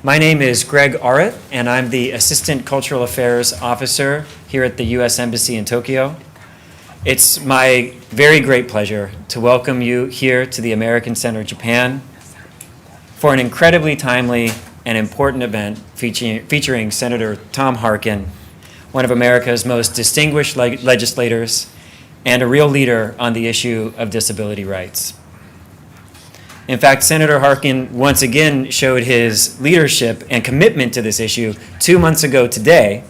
My name is Greg Arrett, and I'm the Assistant Cultural Affairs Officer here at the U.S. Embassy in Tokyo. It's my very great pleasure to welcome you here to the American Center Japan for an incredibly timely and important event featuring Senator Tom Harkin, one of America's most distinguished legislators and a real leader on the issue of disability rights. In fact, Senator Harkin once again showed his leadership and commitment to this issue 2 months ago today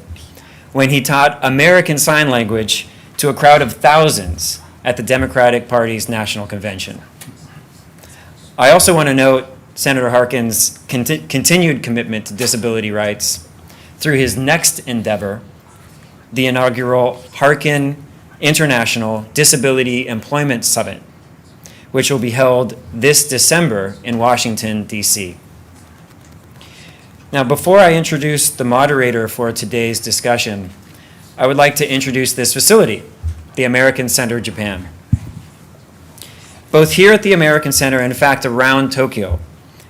when he taught American Sign Language to a crowd of thousands at the Democratic Party's National Convention. I also want to note Senator Harkin's continued commitment to disability rights through his next endeavor, the inaugural Harkin International Disability Employment Summit, which will be held this December in Washington, D.C. Now, before I introduce the moderator for today's discussion, I would like to introduce this facility, the American Center Japan. Both here at the American Center and in fact around Tokyo,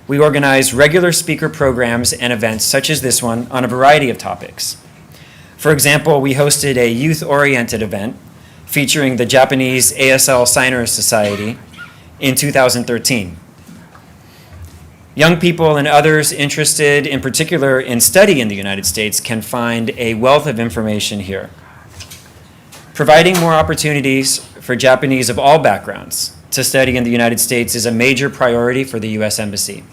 we organize regular speaker programs and events such as this one on a variety of topics. For example, we hosted a youth-oriented event featuring the Japanese ASL Signers Society in 2013. Young people and others interested in particular in study in the United States can find a wealth of information here. Providing more opportunities for Japanese of all backgrounds to study in the United States is a major priority for the U.S. Embassy.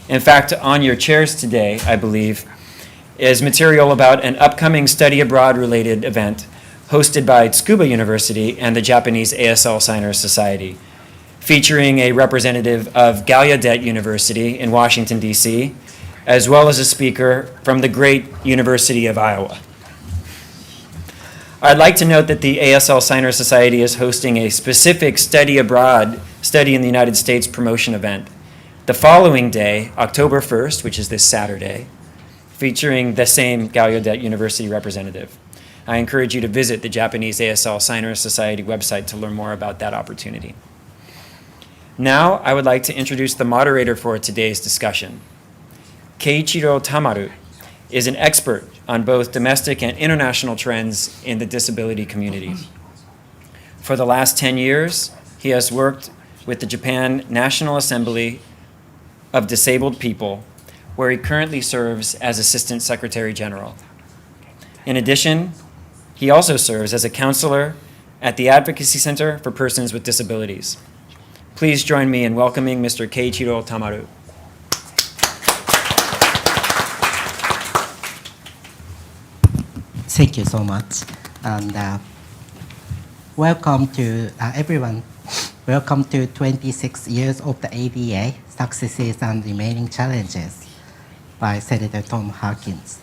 In fact, on your chairs today, I believe, is material about an upcoming study abroad related event hosted by Tsukuba University and the Japanese ASL Signers Society, featuring a representative of Gallaudet University in Washington, D.C., as well as a speaker from the great University of Iowa. I'd like to note that the ASL Signers Society is hosting a specific study abroad, study in the United States promotion event the following day, October 1st, which is this Saturday, featuring the same Gallaudet University representative. I encourage you to visit the Japanese ASL Signers Society website to learn more about that opportunity. Now, I would like to introduce the moderator for today's discussion. Keiichiro Tamaru is an expert on both domestic and international trends in the disability community. For the last 10 years, he has worked with the Japan National Assembly of Disabled People, where he currently serves as Assistant Secretary General. In addition, he also serves as a counselor at the Advocacy Center for Persons with Disabilities. Please join me in welcoming Mr. Keiichiro Tamaru. Thank you so much. And welcome to everyone. Welcome to 26 years of the ADA, Successes and Remaining Challenges by Senator Tom Harkins.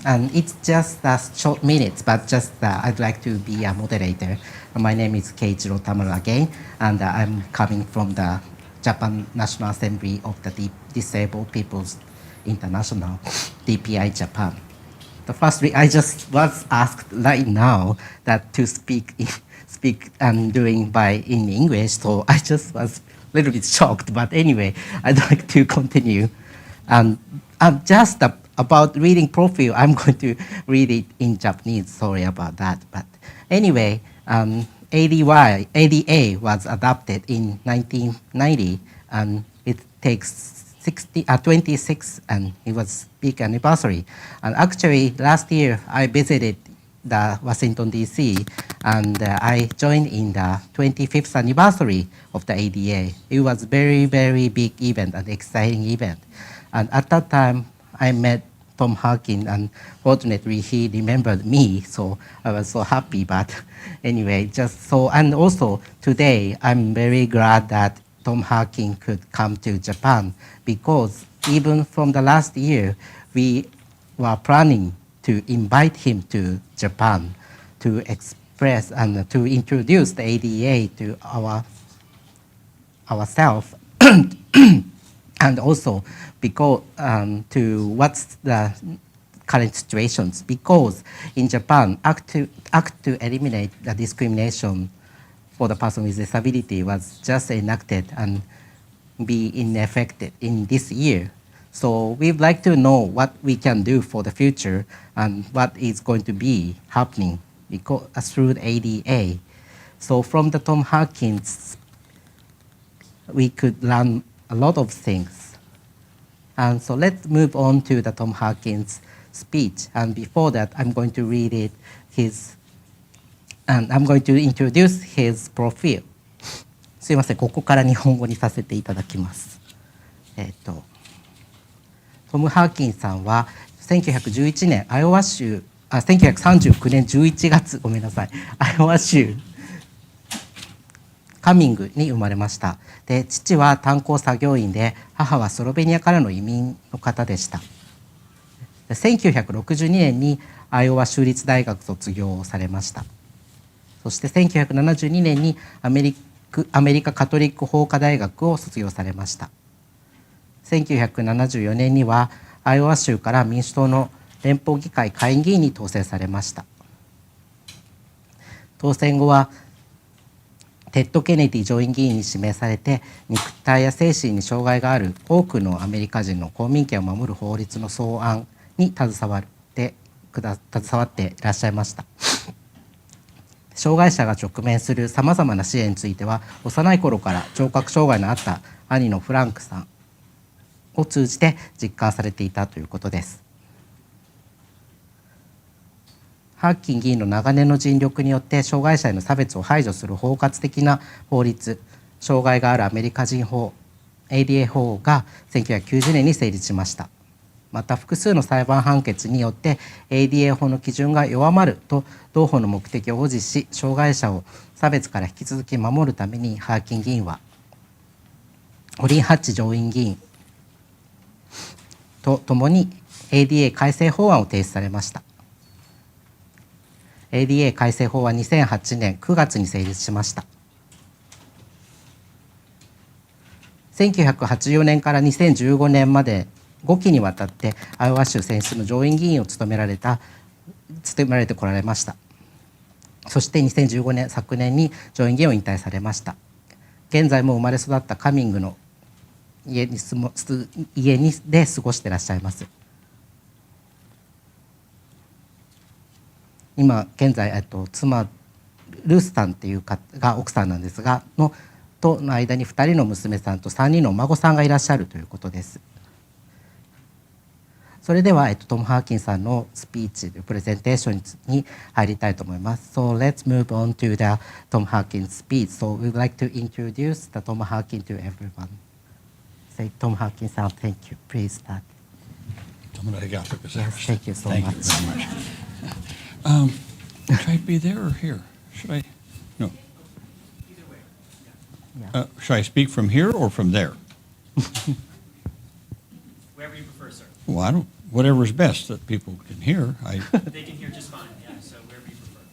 And it's just a short minutes, but just I'd like to be a moderator. My name is Keiichiro Tamaru again, and I'm coming from the Japan National Assembly of the Disabled People's International, DPI Japan. The firstly, I just was asked right now that to speak and doing in English, so I just was a little bit shocked. But anyway, I'd like to continue. And just about reading profile, I'm going to read it in Japanese. Sorry about that. But anyway, ADA was adopted in 1990, and it takes 26, and it was big anniversary. And actually, last year I visited the Washington D.C. and I joined in the 25th anniversary of the ADA. It was very, very big event, an exciting event. And at that time, I met Tom Harkin, and fortunately he remembered me, so I was so happy. But anyway, just so, and also today I'm very glad that Tom Harkin could come to Japan, because even from the last year, we were planning to invite him to Japan to express and to introduce the ADA to ourselves, and also because to what's the current situations. Because in Japan, act to eliminate the discrimination for the person with disability was just enacted, and be in effect in this year. So we'd like to know what we can do for the future and what is going to be happening through the ADA. So from the Tom Harkins, we could learn a lot of things. And so let's move on to the Tom Harkins speech. And before that, I'm going to read it, and I'm going to introduce his profile. すいません、ここから日本語にさせていただきます。トム・ハーキンさんは1911年アイオワ州1939年11月ごめんなさいアイオワ州カミングに生まれました。で、父は炭鉱作業員で母はスロベニアからの移民の方でした。1962年にアイオワ州立大学卒業をされました。そして1972年にアメリカカトリック法科大学を卒業されました。1974年にはアイオワ州から民主党の連邦議会下院議員に当選されました。当選後はテッド・ケネディ上院議員に指名されて、肉体や精神に障害がある多くのアメリカ人の公民権を守る法律の草案に携わっていらっしゃいました。障害者が直面するさまざまな支援については、幼い頃から聴覚障害のあった兄のフランクさんを通じて実感されていたということです。ハーキン議員の長年の尽力によって障害者への差別を排除する包括的な法律、障害があるアメリカ人法 ADA 法が1990年に成立しました。また複数の裁判判決によって ADA 法の基準が弱まると同法の目的を保持し、障害者を差別から引き続き守るためにハーキン議員はオリン・ハッチ上院議員とともに ADA 改正法案を提出されました。ADA 改正法は2008年9月に成立しました。1984年から2015年まで5期にわたってアイオワ州選出の上院議員を務められてこられました。そして2015年昨年に上院議員を引退されました。現在も生まれ育ったカミングの家で過ごしていらっしゃいます。今現在妻ルースさんっていう方が奥さんなんですがとの間に2人の娘さんと3人のお孫さんがいらっしゃるということです。それでは、トム・ハーキンさんのスピーチプレゼンテーションに入りたいと思います。So let's move on to the Tom Harkin speech. So we'd like to introduce the Tom Harkin to everyone. Say Tom Harkin さん Thank you. Please start. Thank you so Thank much. you very much. Should I be there or here? Should I? No. Either way. Yeah. Should I speak from here or from there? Wherever you prefer, sir. Well, I don't. Whatever's best that people can hear. They can hear just fine, yeah, so wherever you prefer.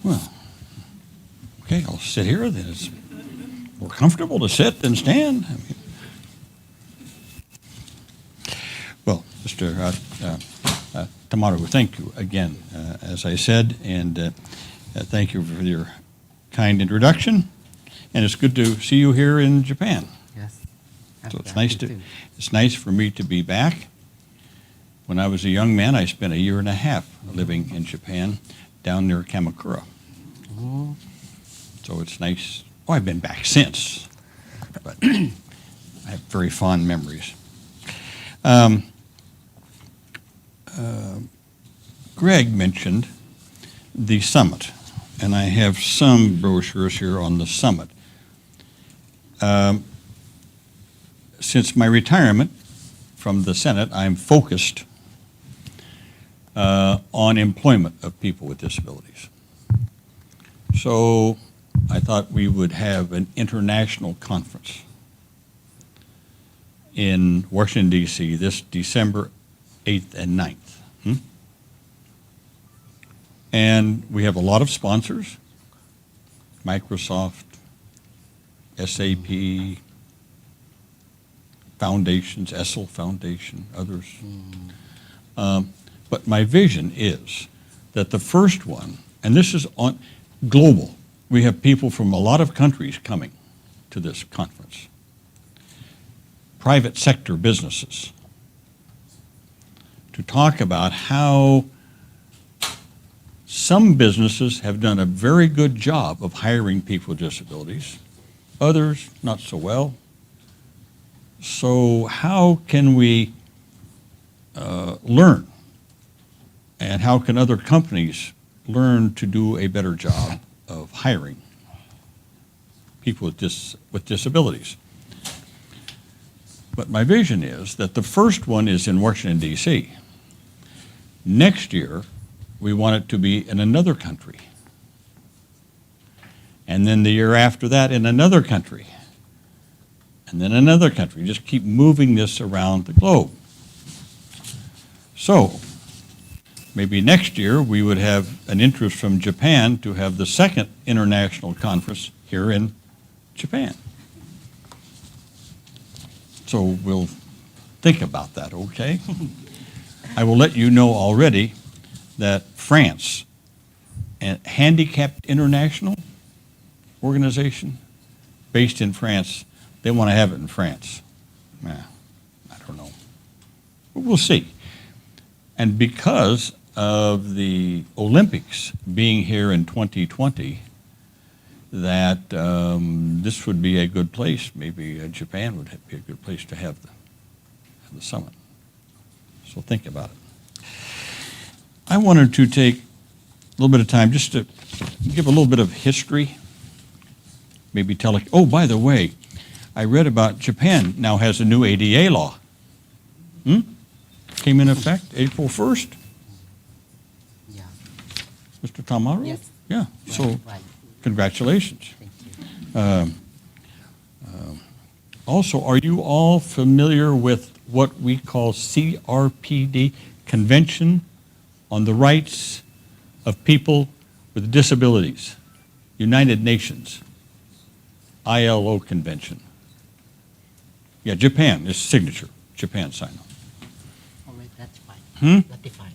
Well, okay, I'll sit here then. It's more comfortable to sit than stand. Well, Mr. Tamaru, thank you again, as I said, and thank you for your kind introduction. And it's good to see you here in Japan. Yes. So it's nice for me to be back. When I was a young man, I spent a year and a half living in Japan, down near Kamakura. So it's nice. Oh, I've been back since, but I have very fond memories. Greg mentioned the summit, and I have some brochures here on the summit. Since my retirement from the Senate, I'm focused on employment of people with disabilities. So I thought we would have an international conference in Washington, D.C. this December 8th and 9th. And we have a lot of sponsors, Microsoft, SAP, foundations, Essel Foundation, others. But my vision is that the first one, and this is on global, we have people from a lot of countries coming to this conference. private sector businesses to talk about how some businesses have done a very good job of hiring people with disabilities, others not so well. So how can we learn, and how can other companies learn to do a better job of hiring people with disabilities? But my vision is that the first one is in Washington, D.C. Next year, we want it to be in another country. And then the year after that in another country. And then another country. Just keep moving this around the globe. So, maybe next year we would have an interest from Japan to have the second international conference here in Japan. So we'll think about that, okay? I will let you know already that France, a Handicapped International organization based in France, they want to have it in France. I don't know. But we'll see. And because of the Olympics being here in 2020, that this would be a good place. Maybe Japan would be a good place to have the summit. So think about it. I wanted to take a little bit of time just to give a little bit of history. Maybe tell, oh, by the way, I read about Japan now has a new ADA law. Came in effect April 1st. Yeah. Mr. Tamaru? Yes. Yeah, so Right. congratulations. Thank you. Also, are you all familiar with what we call CRPD, Convention on the Rights of People with Disabilities, United Nations, ILO Convention? Yeah, Japan is signature. Japan signed on. Already ratified. Hmm? Ratified.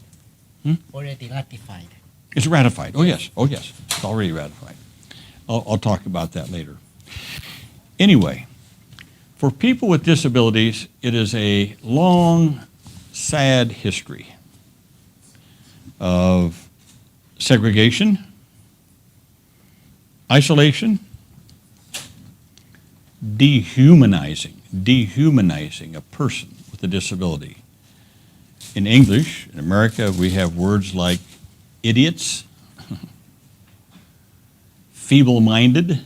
Already ratified. It's ratified. Oh, yes. Oh, yes. It's already ratified. I'll talk about that later. Anyway, for people with disabilities, it is a long, sad history of segregation, isolation, dehumanizing a person with a disability. In English, in America, we have words like idiots, feeble-minded,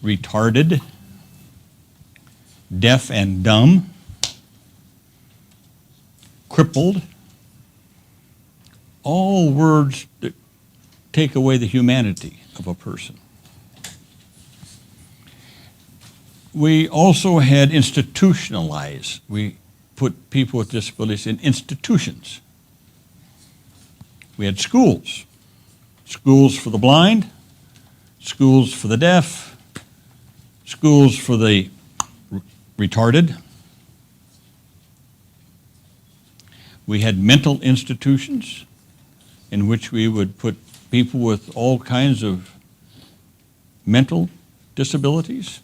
retarded, deaf and dumb, crippled, all words that take away the humanity of a person. We also had institutionalized. We put people with disabilities in institutions. We had schools. Schools for the blind, schools for the deaf, schools for the retarded. We had mental institutions in which we would put people with all kinds of mental disabilities.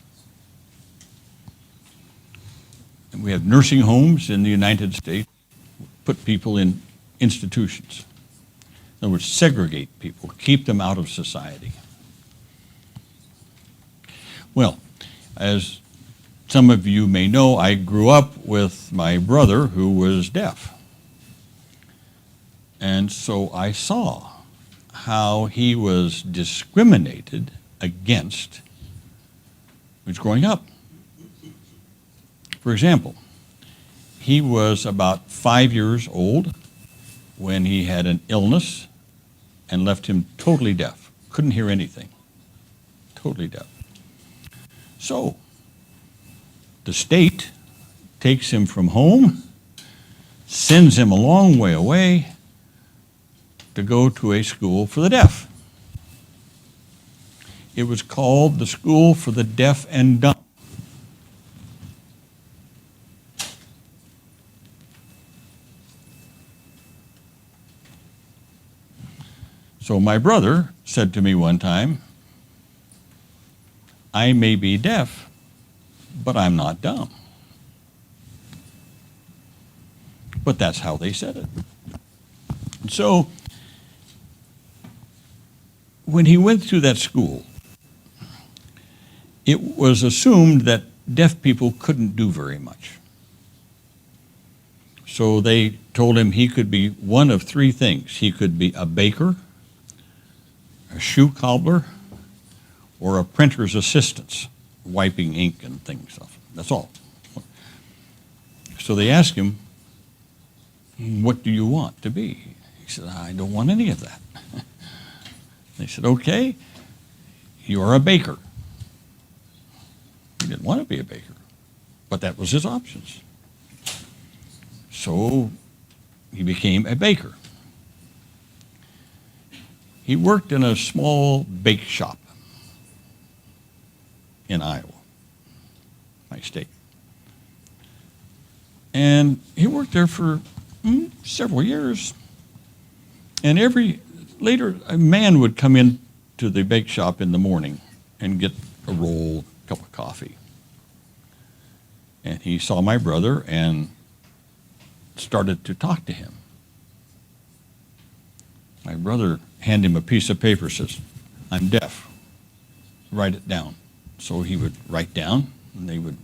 And we have nursing homes in the United States, put people in institutions. In other words, segregate people, keep them out of society. Well, as some of you may know, I grew up with my brother who was deaf. And so I saw how he was discriminated against when he was growing up. For example, he was about 5 years old when he had an illness and left him totally deaf. Couldn't hear anything. Totally deaf. So, the state takes him from home, sends him a long way away to go to a school for the deaf. It was called the School for the Deaf and Dumb. So my brother said to me one time, I may be deaf, but I'm not dumb. But that's how they said it. And so when he went through that school, it was assumed that deaf people couldn't do very much. So they told him he could be one of three things. He could be a baker, a shoe cobbler, or a printer's assistant, wiping ink and things. That's all. So they asked him, what do you want to be? He said, I don't want any of that. They said, okay, you're a baker. He didn't want to be a baker, but that was his options. So he became a baker. He worked in a small bake shop in Iowa, my state. And he worked there for several years. And later, a man would come in to the bake shop in the morning and get a roll, a cup of coffee. And he saw my brother and started to talk to him. My brother handed him a piece of paper, says, I'm deaf. Write it down. So he would write down, and and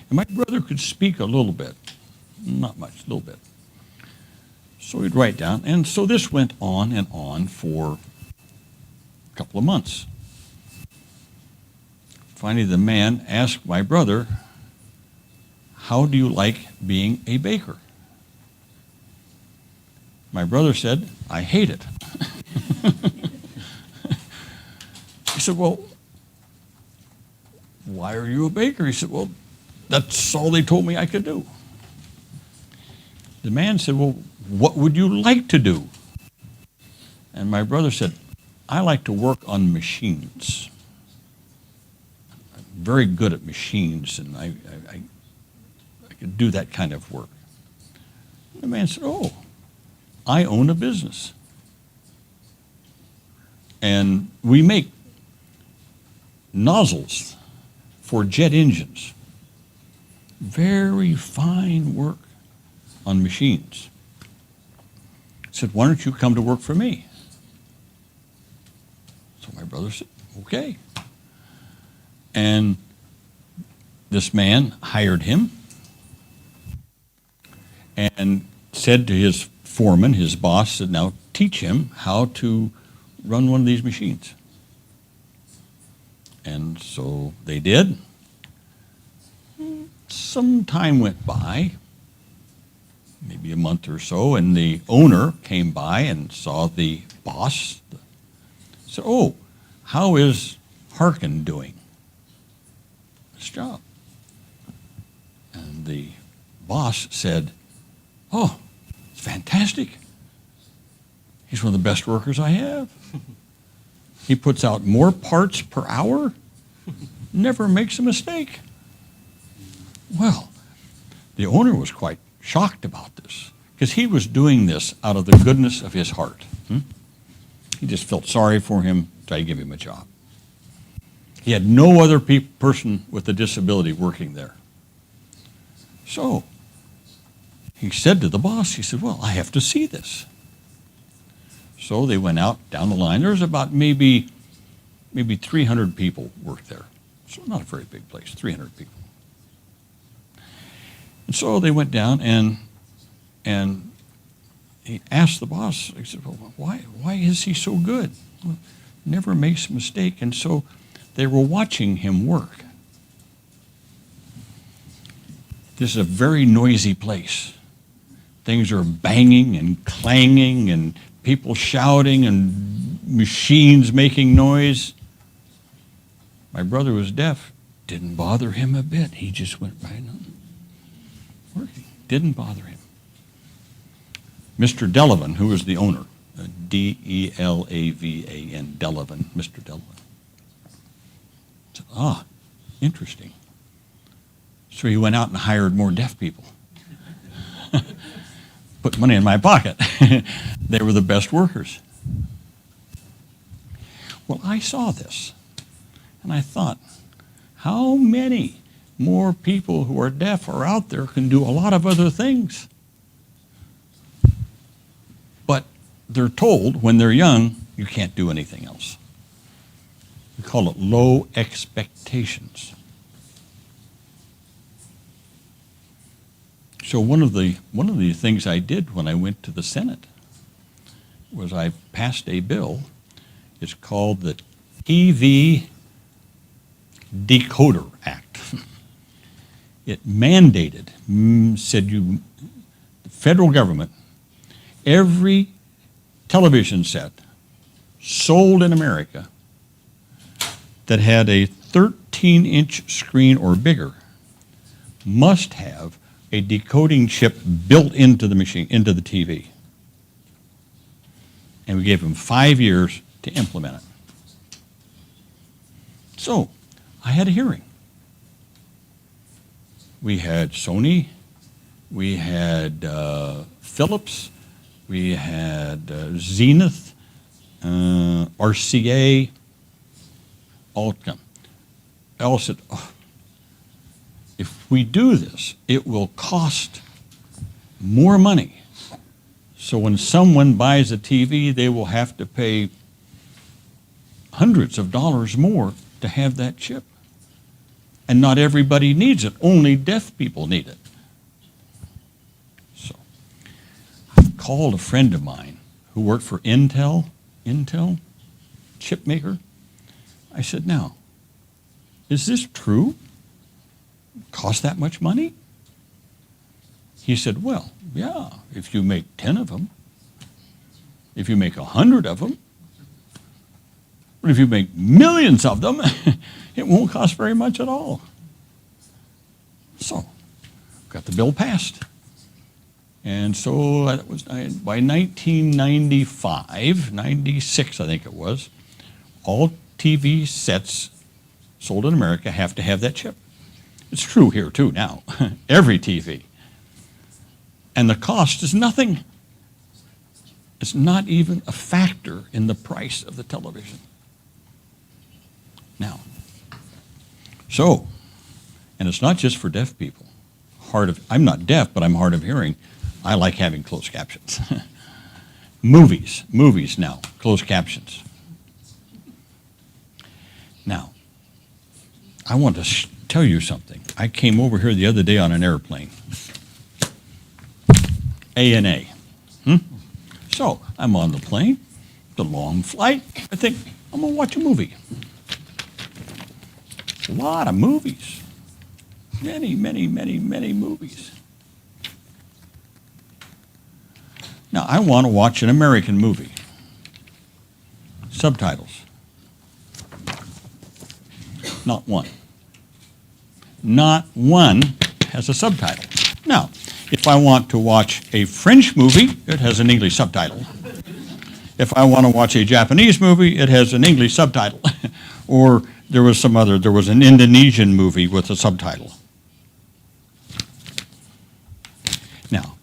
my brother could speak a little bit, not much, a little bit. So he'd write down, and so this went on and on for a couple of months. Finally, the man asked my brother, how do you like being a baker? My brother said, I hate it. He said, well, why are you a baker? He said, well, that's all they told me I could do. The man said, well, what would you like to do? And my brother said, I like to work on machines. I'm very good at machines, and I could do that kind of work. The man said, oh, I own a business. And we make nozzles for jet engines. Very fine work on machines. I said, why don't you come to work for me? So my brother said, okay. And this man hired him and said to his foreman, his boss, said, now teach him how to run one of these machines. And so they did. Some time went by, maybe a month or so, and the owner came by and saw the boss. Said, oh, how is Harkin doing his job? And the boss said, oh, it's fantastic. He's one of the best workers I have. He puts out more parts per hour, never makes a mistake. Well, the owner was quite shocked about this because he was doing this out of the goodness of his heart. He just felt sorry for him, tried to give him a job. He had no other person with a disability working there. So he said to the boss, he said, well, I have to see this. So they went out down the line. There was about maybe 300 people worked there. So not a very big place, 300 people. And so they went down and he asked the boss, he said, well, why is he so good? Well, never makes a mistake. And so they were watching him work. This is a very noisy place. Things are banging and clanging and people shouting and machines making noise. My brother was deaf. Didn't bother him a bit. He just went right on working. Didn't bother him. Mr. Delavan, who was the owner, D-E-L-A-V-A-N, Delavan, Mr. Delavan. Said, interesting. So he went out and hired more deaf people. Put money in my pocket. They were the best workers. Well, I saw this, and I thought, how many more people who are deaf are out there can do a lot of other things. But they're told when they're young, you can't do anything else. We call it low expectations. So one of the things I did when I went to the Senate was I passed a bill. It's called the TV Decoder Act. It mandated, said the federal government, every television set sold in America that had a 13-inch screen or bigger must have a decoding chip built into the machine, into the TV. And we gave them 5 years to implement it. So, I had a hearing. We had Sony, we had Philips, we had Zenith, RCA, all come. All said, oh, if we do this, it will cost more money. So when someone buys a TV, they will have to pay hundreds of dollars more to have that chip. And not everybody needs it. Only deaf people need it. So I called a friend of mine who worked for Intel, chip maker. I said, now, is this true? Cost that much money? He said, well, yeah, if you make 10 of them, if you make 100 of them, but if you make millions of them, it won't cost very much at all. So, got the bill passed. And so that was by 1995, 96 I think it was, all TV sets sold in America have to have that chip. It's true here too now, every TV. And the cost is nothing. It's not even a factor in the price of the television. Now, so, and it's not just for deaf people. I'm not deaf, but I'm hard of hearing. I like having closed captions. Movies now, closed captions. Now, I want to tell you something. I came over here the other day on an airplane. ANA. So I'm on the plane, the long flight. I think I'm going to watch a movie. A lot of movies. Many, many, many, many movies. Now I want to watch an American movie. Subtitles. Not one. Not one has a subtitle. Now, if I want to watch a French movie, it has an English subtitle. If I want to watch a Japanese movie, it has an English subtitle. Or there was an Indonesian movie with a subtitle. Now,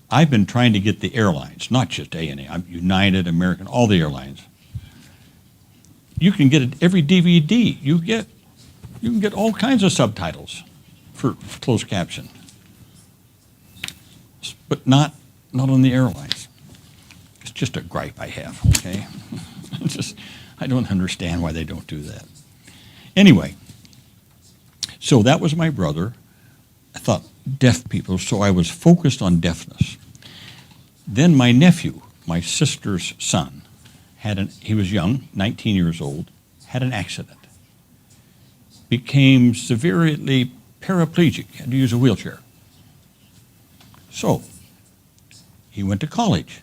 I've been trying to get the airlines, not just ANA, I'm United, American, all the airlines. You can get it every DVD. You can get all kinds of subtitles for closed caption. But not on the airlines. It's just a gripe I have, okay? I don't understand why they don't do that. Anyway, so that was my brother. I thought deaf people, so I was focused on deafness. Then my nephew, my sister's son, he was young, 19 years old, had an accident. Became severely paraplegic, had to use a wheelchair. So, he went to college.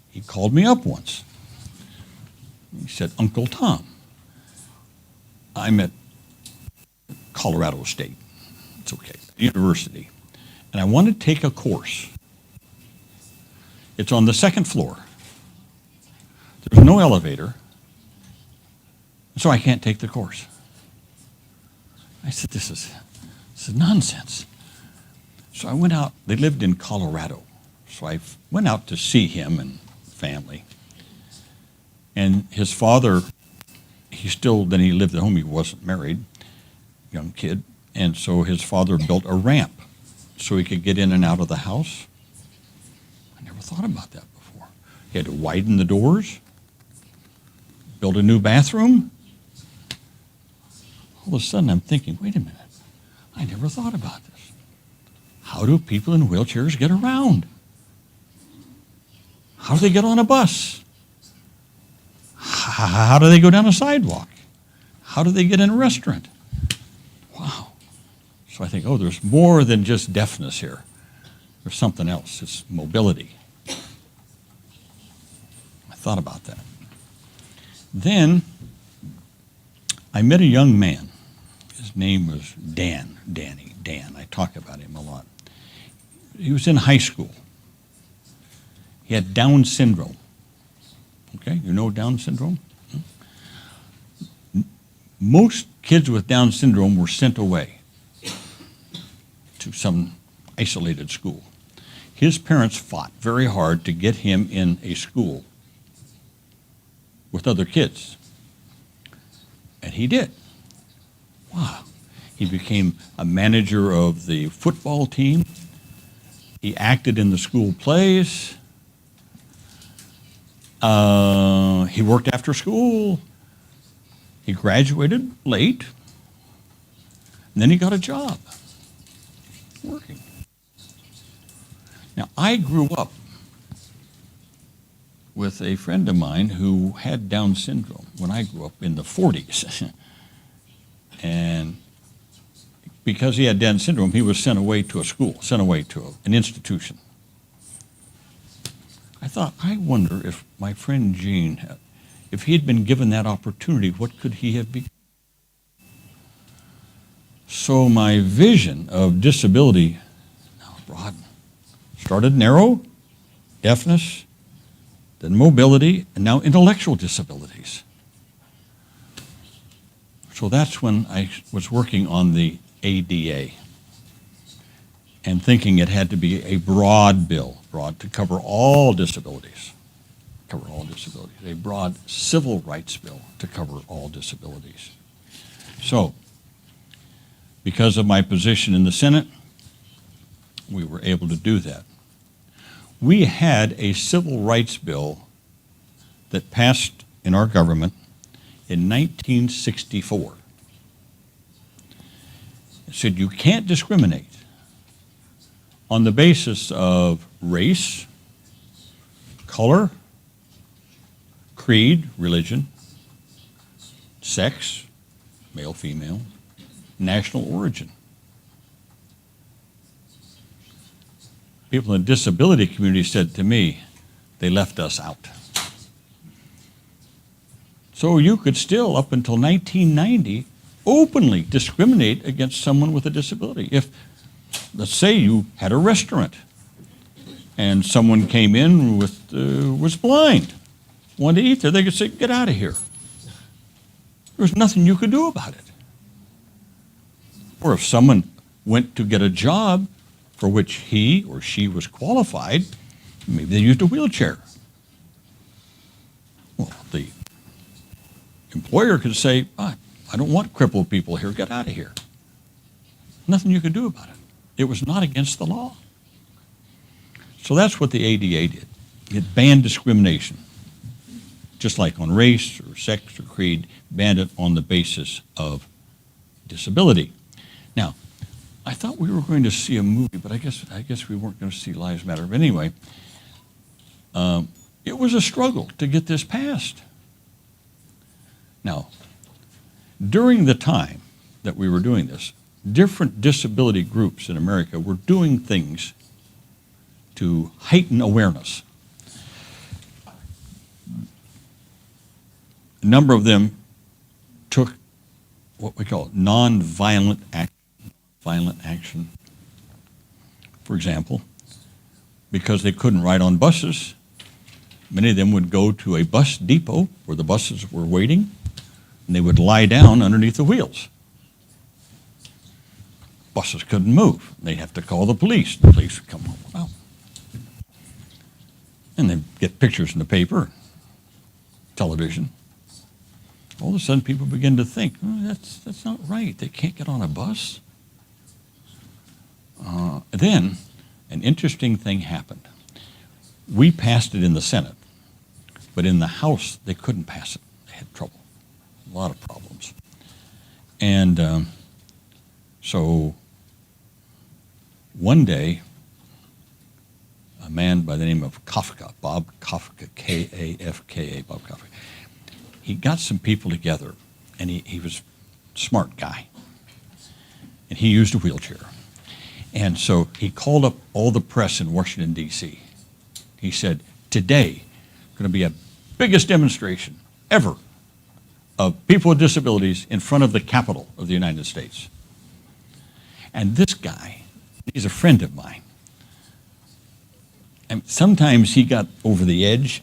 He called me up once. He said, Uncle Tom, I'm at Colorado State, it's okay, university, and I want to take a course. It's on the second floor. There's no elevator, so I can't take the course. I said, this is nonsense. So I went out. They lived in Colorado. So I went out to see him and family. And his father, then he lived at home. He wasn't married. young kid, and so his father built a ramp so he could get in and out of the house. I never thought about that before. He had to widen the doors, build a new bathroom. All of a sudden I'm thinking, wait a minute, I never thought about this. How do people in wheelchairs get around? How do they get on a bus? How do they go down a sidewalk? How do they get in a restaurant? Wow. So I think, oh, there's more than just deafness here. There's something else. It's mobility. I thought about that. Then I met a young man. His name was Dan. I talk about him a lot. He was in high school. He had Down syndrome. Okay, you know Down syndrome? Most kids with Down syndrome were sent away to some isolated school. His parents fought very hard to get him in a school with other kids. And he did. Wow. He became a manager of the football team. He acted in the school plays. He worked after school. He graduated late. And then he got a job working. Now, I grew up with a friend of mine who had Down syndrome when I grew up in the 40s. And because he had Down syndrome, he was sent away to a school, sent away to an institution. I thought, I wonder if my friend Gene, if he had been given that opportunity, what could he have become? So my vision of disability now broadened. Started narrow, deafness, then mobility, and now intellectual disabilities. So that's when I was working on the ADA and thinking it had to be a broad bill, broad to cover all disabilities, a broad civil rights bill to cover all disabilities. So, because of my position in the Senate, we were able to do that. We had a civil rights bill that passed in our government in 1964. It said you can't discriminate on the basis of race, color, creed, religion, sex, male, female, national origin. People in the disability community said to me, they left us out. So you could still, up until 1990, openly discriminate against someone with a disability. If, let's say you had a restaurant and someone came in with, was blind, wanted to eat there, they could say, get out of here. There was nothing you could do about it. Or if someone went to get a job for which he or she was qualified, maybe they used a wheelchair. Well, the employer could say, I don't want crippled people here, get out of here. Nothing you could do about it. It was not against the law. So that's what the ADA did. It banned discrimination, just like on race or sex or creed, banned it on the basis of disability. Now, I thought we were going to see a movie, but I guess we weren't going to see Lives Matter. But anyway, it was a struggle to get this passed. Now, during the time that we were doing this, different disability groups in America were doing things to heighten awareness. A number of them took what we call non-violent action. For example, because they couldn't ride on buses, many of them would go to a bus depot where the buses were waiting, and they would lie down underneath the wheels. Buses couldn't move. They'd have to call the police. The police would come out. And they'd get pictures in the paper, television. all of a sudden people begin to think, oh, that's not right. They can't get on a bus. Then an interesting thing happened. We passed it in the Senate, but in the House they couldn't pass it. They had trouble, a lot of problems. And so one day, a man by the name of Kafka, Bob Kafka, K-A-F-K-A, Bob Kafka, he got some people together, and he was a smart guy, and he used a wheelchair. And so he called up all the press in Washington, D.C. He said, today, going to be a biggest demonstration ever of people with disabilities in front of the Capitol of the United States. And this guy, he's a friend of mine. And sometimes he got over the edge,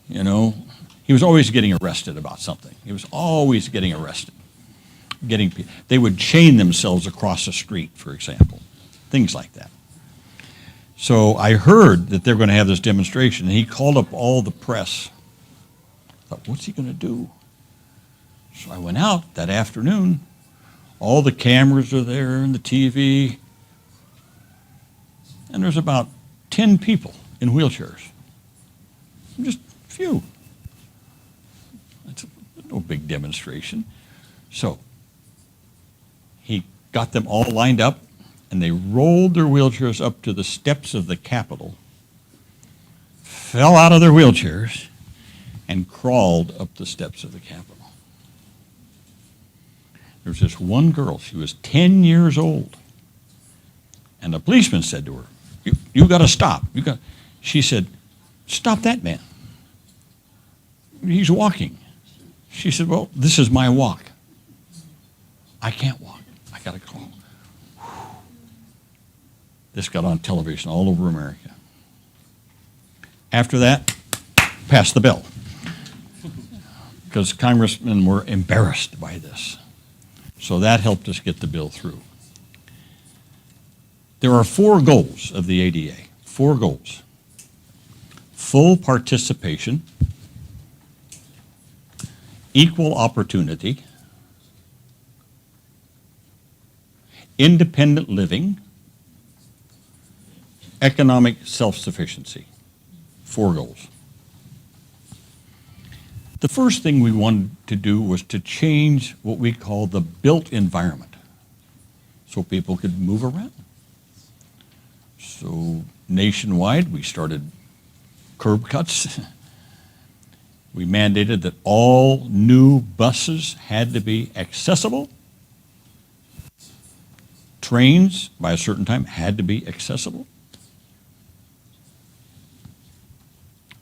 you know. He was always getting arrested about something. He was always getting arrested. They would chain themselves across the street, for example, things like that. So I heard that they're going to have this demonstration, and he called up all the press. I thought, what's he going to do? So I went out that afternoon. All the cameras are there and the TV. And there's about 10 people in wheelchairs. Just a few. That's no big demonstration. So he got them all lined up, and they rolled their wheelchairs up to the steps of the Capitol, fell out of their wheelchairs, and crawled up the steps of the Capitol. There was this one girl, she was 10 years old, and the policeman said to her, you got to stop. She said, stop that man. He's walking. She said, well, this is my walk. I can't walk. I got to go. This got on television all over America. After that, passed the bill, because congressmen were embarrassed by this. So that helped us get the bill through. There are 4 goals of the ADA, 4 goals. Full participation, equal opportunity, independent living, economic self-sufficiency. 4 goals. The first thing we wanted to do was to change what we call the built environment so people could move around. So nationwide, we started curb cuts. We mandated that all new buses had to be accessible. Trains, by a certain time, had to be accessible.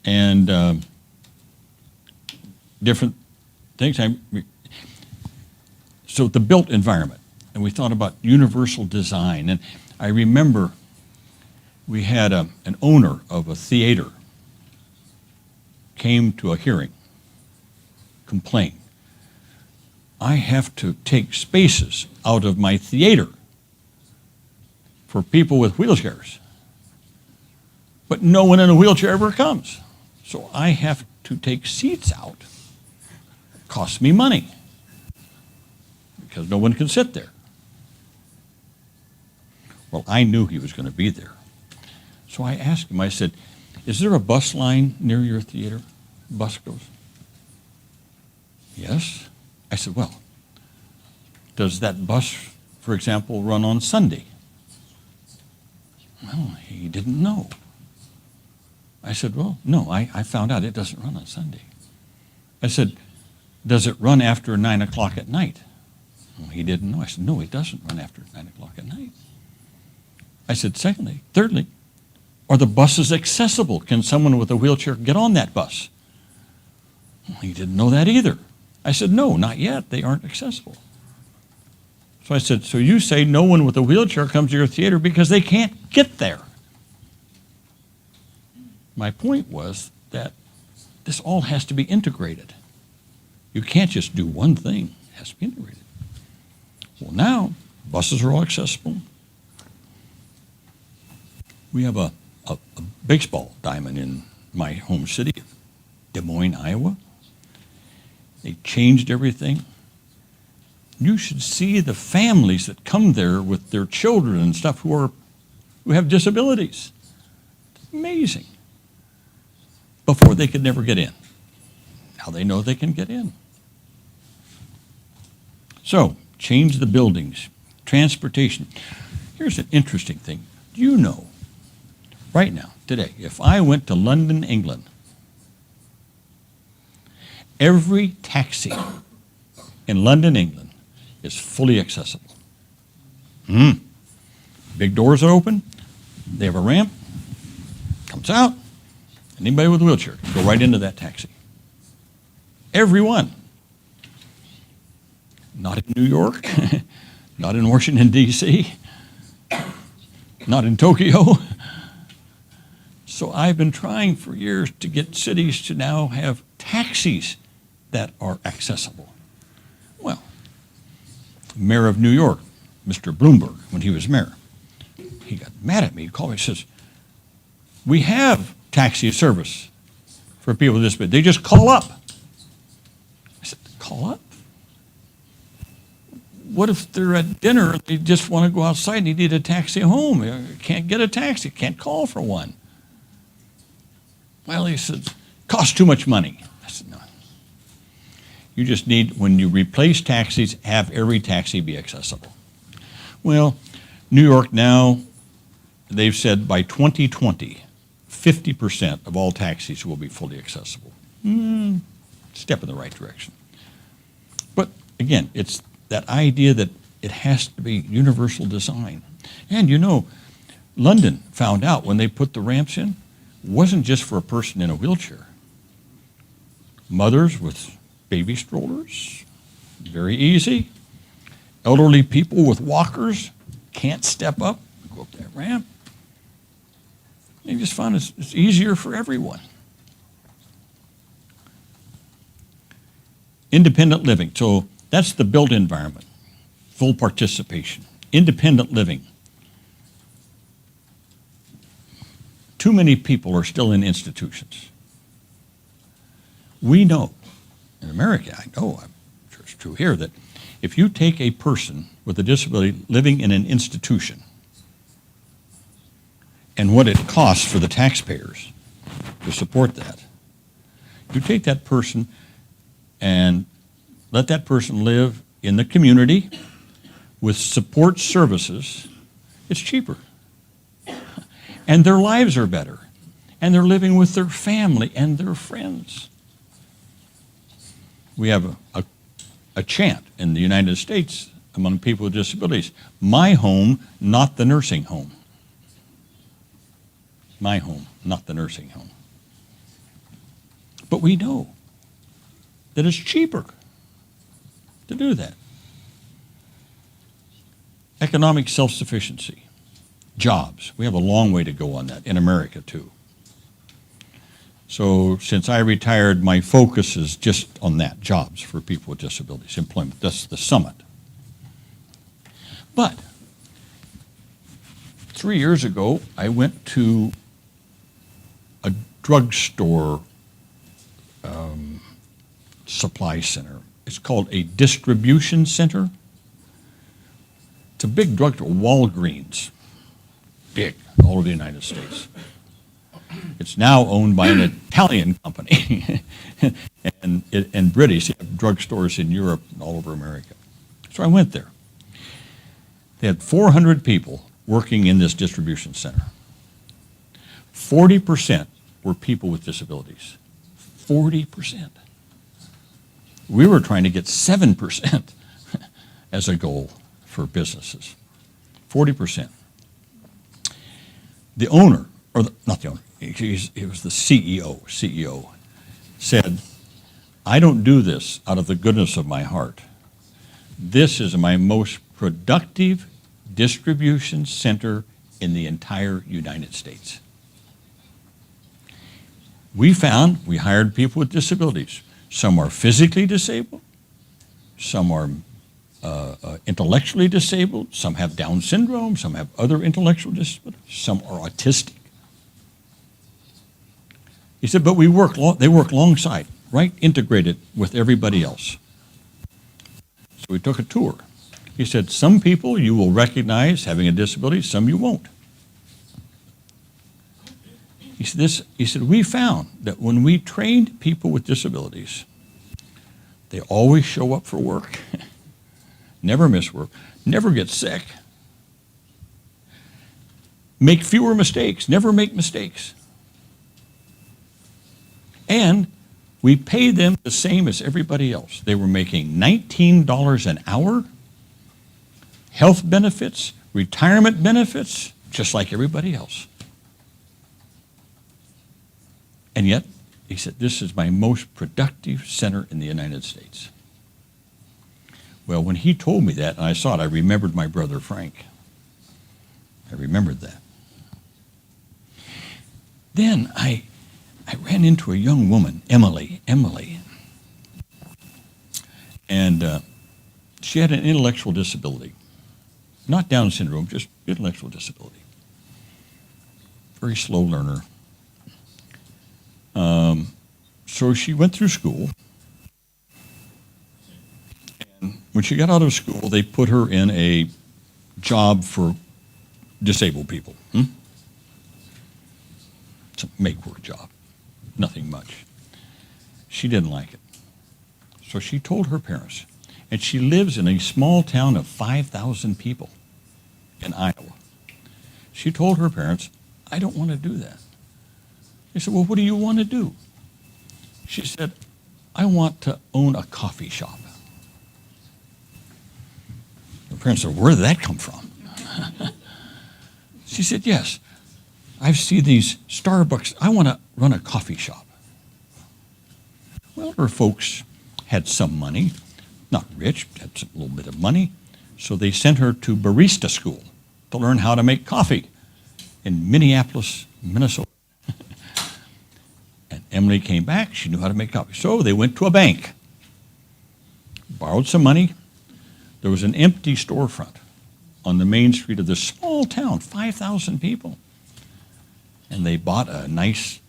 And different things. So the built environment, and we thought about universal design. And I remember we had an owner of a theater came to a hearing, complained, I have to take spaces out of my theater for people with wheelchairs, but no one in a wheelchair ever comes. So I have to take seats out. It costs me money because no one can sit there. Well, I knew he was going to be there. So I asked him, I said, is there a bus line near your theater? Bus goes. Yes. I said, well, does that bus, for example, run on Sunday? Well, he didn't know. I said, well, no, I found out it doesn't run on Sunday. I said, does it run after 9 o'clock at night? Well, he didn't know. I said, no, it doesn't run after 9 o'clock at night. I said, thirdly, are the buses accessible? Can someone with a wheelchair get on that bus? Well, he didn't know that either. I said, no, not yet. They aren't accessible. So I said, so you say no one with a wheelchair comes to your theater because they can't get there. My point was that this all has to be integrated. You can't just do one thing. It has to be integrated. Well, now, buses are all accessible. We have a baseball diamond in my home city, Des Moines, Iowa. They changed everything. You should see the families that come there with their children and stuff who have disabilities. It's amazing. Before they could never get in. Now they know they can get in. So, change the buildings, transportation. Here's an interesting thing. Do you know, right now, today, if I went to London, England, every taxi in London, England is fully accessible. Big doors are open. They have a ramp. Comes out. Anybody with a wheelchair can go right into that taxi. Every one. Not in New York. Not in Washington, D.C. Not in Tokyo. So I've been trying for years to get cities to now have taxis that are accessible. Well, Mayor of New York, Mr. Bloomberg, when he was mayor, he got mad at me. He called me and says, we have taxi service for people with disabilities. They just call up. I said, call up? What if they're at dinner and they just want to go outside and they need a taxi home? You can't get a taxi, can't call for one. Well, he said, costs too much money. I said, no. You just need, when you replace taxis, have every taxi be accessible. Well, New York now, they've said by 2020, 50% of all taxis will be fully accessible. Step in the right direction. But again, it's that idea that it has to be universal design. And you know, London found out when they put the ramps in, it wasn't just for a person in a wheelchair. Mothers with baby strollers, very easy. Elderly people with walkers can't step up, go up that ramp. They just found it's easier for everyone. Independent living. So that's the built environment. Full participation. Independent living. Too many people are still in institutions. We know, in America, I know, I'm sure it's true here, that if you take a person with a disability living in an institution and what it costs for the taxpayers to support that, you take that person and let that person live in the community with support services, it's cheaper. And their lives are better. And they're living with their family and their friends. We have a chant in the United States among people with disabilities, my home, not the nursing home. My home, not the nursing home. But we know that it's cheaper to do that. Economic self-sufficiency, jobs. We have a long way to go on that in America too. So since I retired, my focus is just on that, jobs for people with disabilities, employment. That's the summit. But 3 years ago, I went to a drugstore supply center. It's called a distribution center. It's a big drugstore, Walgreens, big, all over the United States. It's now owned by an Italian company and British. They have drugstores in Europe and all over America. So I went there. They had 400 people working in this distribution center. 40% were people with disabilities. 40%. We were trying to get 7% as a goal for businesses. 40%. The owner, or not the owner, it was the CEO said, I don't do this out of the goodness of my heart. This is my most productive distribution center in the entire United States. We hired people with disabilities. Some are physically disabled, some are intellectually disabled, some have Down syndrome, some have other intellectual disabilities, some are autistic. He said, but they work alongside. right integrated with everybody else. So we took a tour. He said, some people you will recognize having a disability, some you won't. He said, we found that when we trained people with disabilities, they always show up for work, never miss work, never get sick, make fewer mistakes, never make mistakes. And we pay them the same as everybody else. They were making $19 an hour, health benefits, retirement benefits, just like everybody else. And yet, he said, this is my most productive center in the United States. Well, when he told me that, and I saw it, I remembered my brother Frank. I remembered that. Then I ran into a young woman, Emily. And she had an intellectual disability. Not Down syndrome, just intellectual disability. Very slow learner. So she went through school. And when she got out of school, they put her in a job for disabled people. It's a make-work job. Nothing much. She didn't like it. So she told her parents. And she lives in a small town of 5,000 people in Iowa. She told her parents, I don't want to do that. They said, well, what do you want to do? She said, I want to own a coffee shop. Her parents said, where did that come from? She said, yes, I see these Starbucks. I want to run a coffee shop. Well, her folks had some money, not rich, had a little bit of money, so they sent her to barista school to learn how to make coffee in Minneapolis, Minnesota. And Emily came back, she knew how to make coffee. So they went to a bank, borrowed some money. There was an empty storefront on the main street of this small town, 5,000 people. And they bought a nice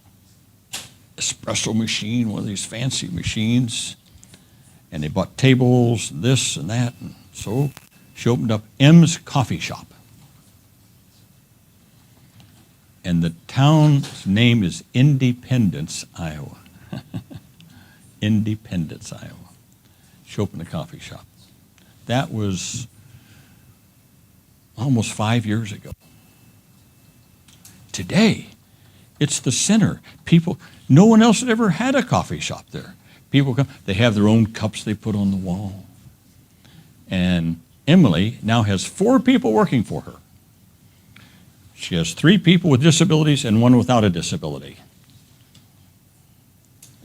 espresso machine, one of these fancy machines. And they bought tables, this and that. And so she opened up M's Coffee Shop. And the town's name is Independence, Iowa. Independence, Iowa. She opened a coffee shop. That was almost 5 years ago. Today, it's the center. People, no one else had ever had a coffee shop there. People come, they have their own cups they put on the wall. And Emily now has 4 people working for her. She has 3 people with disabilities and 1 without a disability.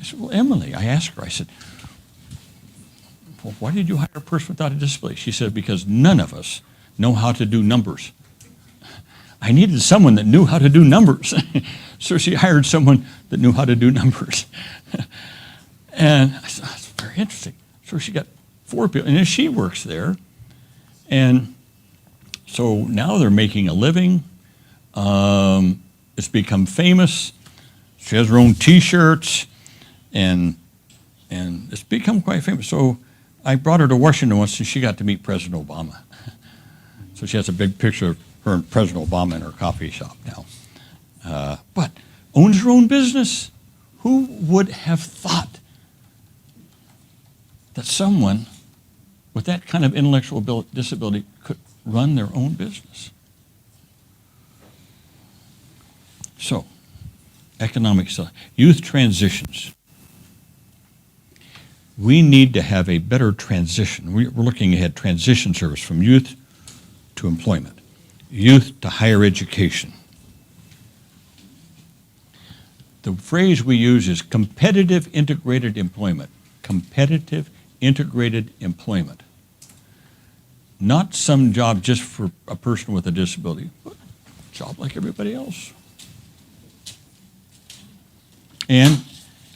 I said, well, Emily, I asked her, I said, well, why did you hire a person without a disability? She said, because none of us know how to do numbers. I needed someone that knew how to do numbers. So she hired someone that knew how to do numbers. And I said, that's very interesting. So she got 4 people, and then she works there. And so now they're making a living. It's become famous. She has her own T-shirts, and it's become quite famous. So I brought her to Washington once, and she got to meet President Obama. So she has a big picture of her and President Obama in her coffee shop now. But owns her own business. Who would have thought that someone with that kind of intellectual disability could run their own business? So, economic youth transitions. We need to have a better transition. We're looking ahead, transition service from youth to employment, youth to higher education. The phrase we use is competitive integrated employment. Competitive integrated employment. Not some job just for a person with a disability, but a job like everybody else. And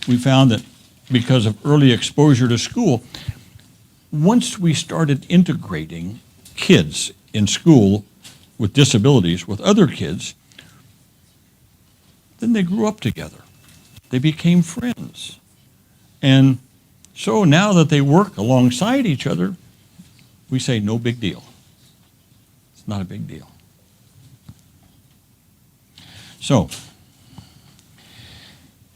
we found that because of early exposure to school, once we started integrating kids in school with disabilities with other kids, then they grew up together. They became friends. And so now that they work alongside each other, we say no big deal. It's not a big deal. So,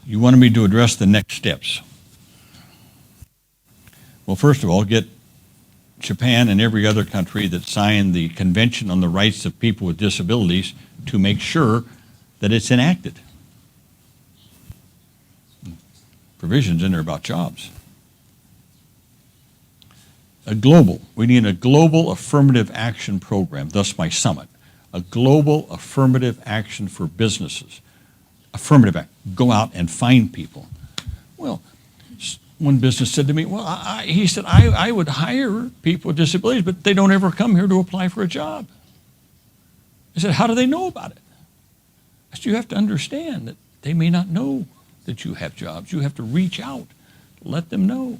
you wanted me to address the next steps. Well, first of all, get Japan and every other country that signed the Convention on the Rights of People with Disabilities to make sure that it's enacted. Provisions in there about jobs. We need a global affirmative action program, thus my summit. A global affirmative action for businesses. Affirmative act, go out and find people. Well, one business said to me, well, he said, I would hire people with disabilities, but they don't ever come here to apply for a job. I said, how do they know about it? I said, you have to understand that they may not know that you have jobs. You have to reach out, let them know.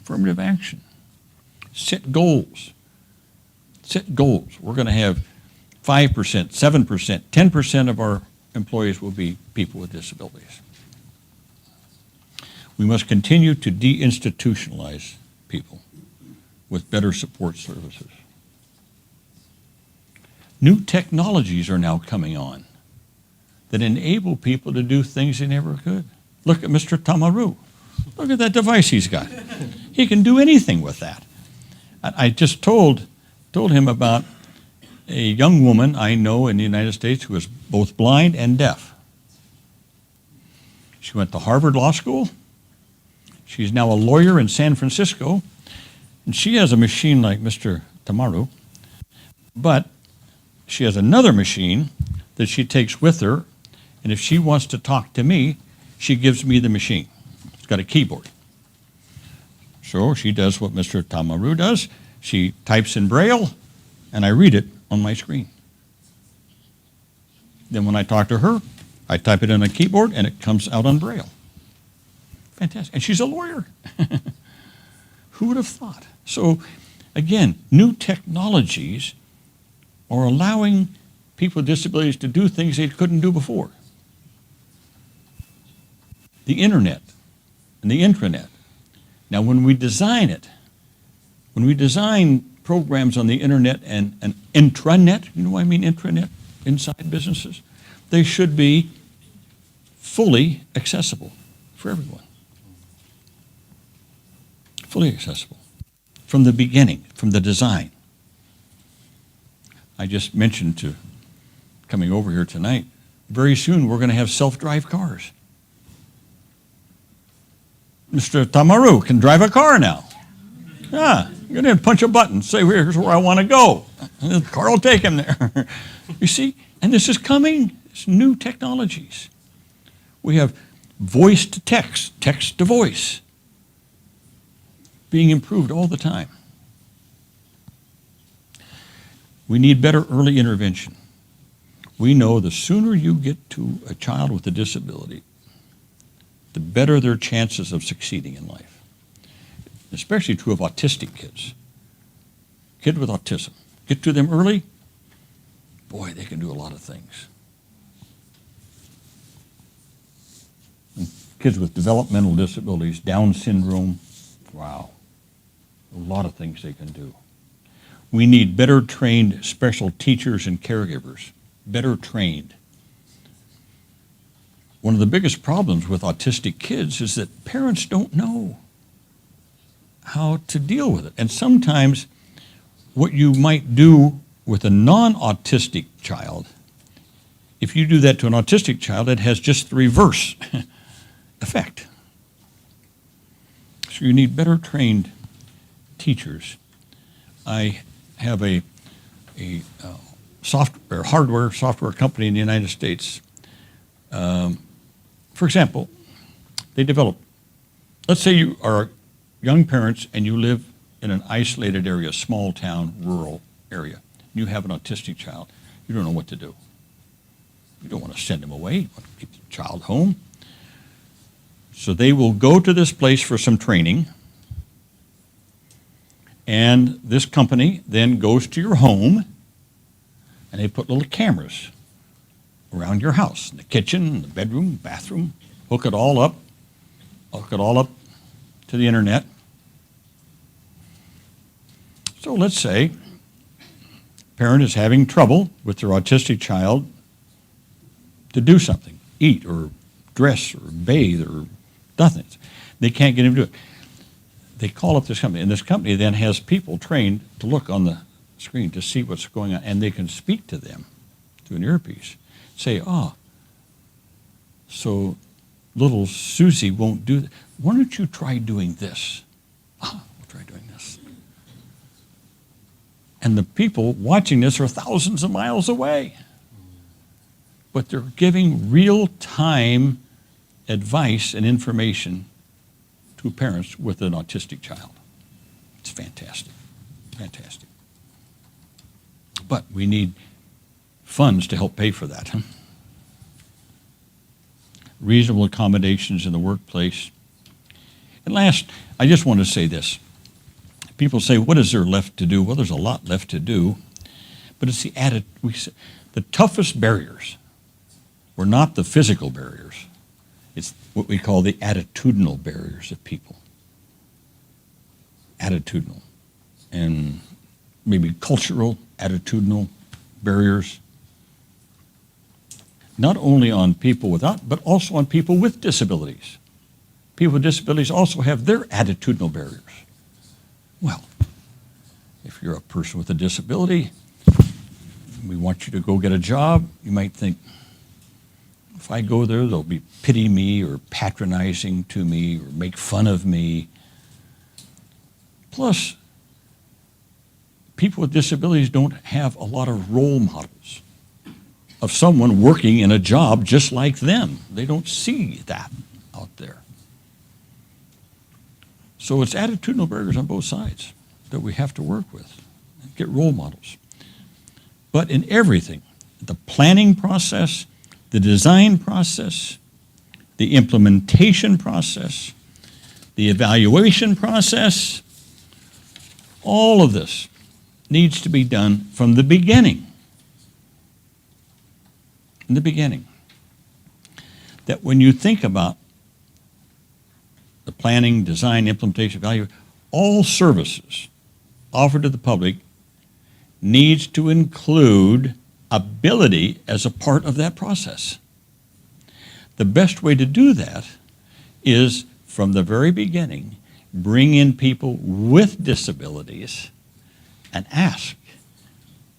Affirmative action. Set goals. Set goals. We're going to have 5%, 7%, 10% of our employees will be people with disabilities. We must continue to deinstitutionalize people with better support services. New technologies are now coming on that enable people to do things they never could. Look at Mr. Tamaru. Look at that device he's got. He can do anything with that. I just told him about a young woman I know in the United States who is both blind and deaf. She went to Harvard Law School. She's now a lawyer in San Francisco, and she has a machine like Mr. Tamaru, but she has another machine that she takes with her, and if she wants to talk to me, she gives me the machine. It's got a keyboard. So she does what Mr. Tamaru does. She types in Braille, and I read it on my screen. Then when I talk to her, I type it in a keyboard, and it comes out on Braille. Fantastic. And she's a lawyer. Who would have thought? So, again, new technologies are allowing people with disabilities to do things they couldn't do before. The internet and the intranet. Now, when we design it, when we design programs on the internet and an intranet, you know what I mean, intranet, inside businesses, they should be fully accessible for everyone. Fully accessible. From the beginning, from the design. I just mentioned to coming over here tonight, very soon we're going to have self-drive cars. Mr. Tamaru can drive a car now. Yeah, you're going to punch a button, say, here's where I want to go. And the car will take him there. You see, and this is coming. It's new technologies. We have voice to text, text to voice, being improved all the time. We need better early intervention. We know the sooner you get to a child with a disability, the better their chances of succeeding in life. Especially true of autistic kids. Kid with autism. Get to them early, boy, they can do a lot of things. And kids with developmental disabilities, Down syndrome, wow. A lot of things they can do. We need better trained special teachers and caregivers. Better trained. One of the biggest problems with autistic kids is that parents don't know how to deal with it. And sometimes what you might do with a non-autistic child, if you do that to an autistic child, it has just the reverse effect. So you need better trained teachers. I have a software company in the United States. For example, they develop, let's say you are young parents and you live in an isolated area, small town, rural area. You have an autistic child. You don't know what to do. You don't want to send him away. You want to keep the child home. So they will go to this place for some training. And this company then goes to your home, and they put little cameras around your house, in the kitchen, in the bedroom, bathroom, hook it all up, hook it all up to the internet. So let's say a parent is having trouble with their autistic child to do something, eat or dress or bathe or nothing. They can't get him to do it. They call up this company, and this company then has people trained to look on the screen to see what's going on, and they can speak to them through an earpiece. Say, so little Susie won't do that. Why don't you try doing this? We'll try doing this. And the people watching this are thousands of miles away. But they're giving real-time advice and information to parents with an autistic child. It's fantastic, fantastic. But we need funds to help pay for that. Reasonable accommodations in the workplace. And last, I just want to say this. People say, what is there left to do? Well, there's a lot left to do, but it's the the toughest barriers were not the physical barriers. It's what we call the attitudinal barriers of people. Attitudinal. And maybe cultural, attitudinal barriers. Not only on people without, but also on people with disabilities. People with disabilities also have their attitudinal barriers. Well, if you're a person with a disability, we want you to go get a job, you might think, if I go there, they'll be pity me or patronizing to me or make fun of me. Plus, people with disabilities don't have a lot of role models of someone working in a job just like them. They don't see that out there. So it's attitudinal barriers on both sides that we have to work with, get role models. But in everything, the planning process, the design process, the implementation process, the evaluation process, all of this needs to be done from the beginning. In the beginning. That when you think about the planning, design, implementation, value, all services offered to the public needs to include ability as a part of that process. The best way to do that is from the very beginning, bring in people with disabilities and ask,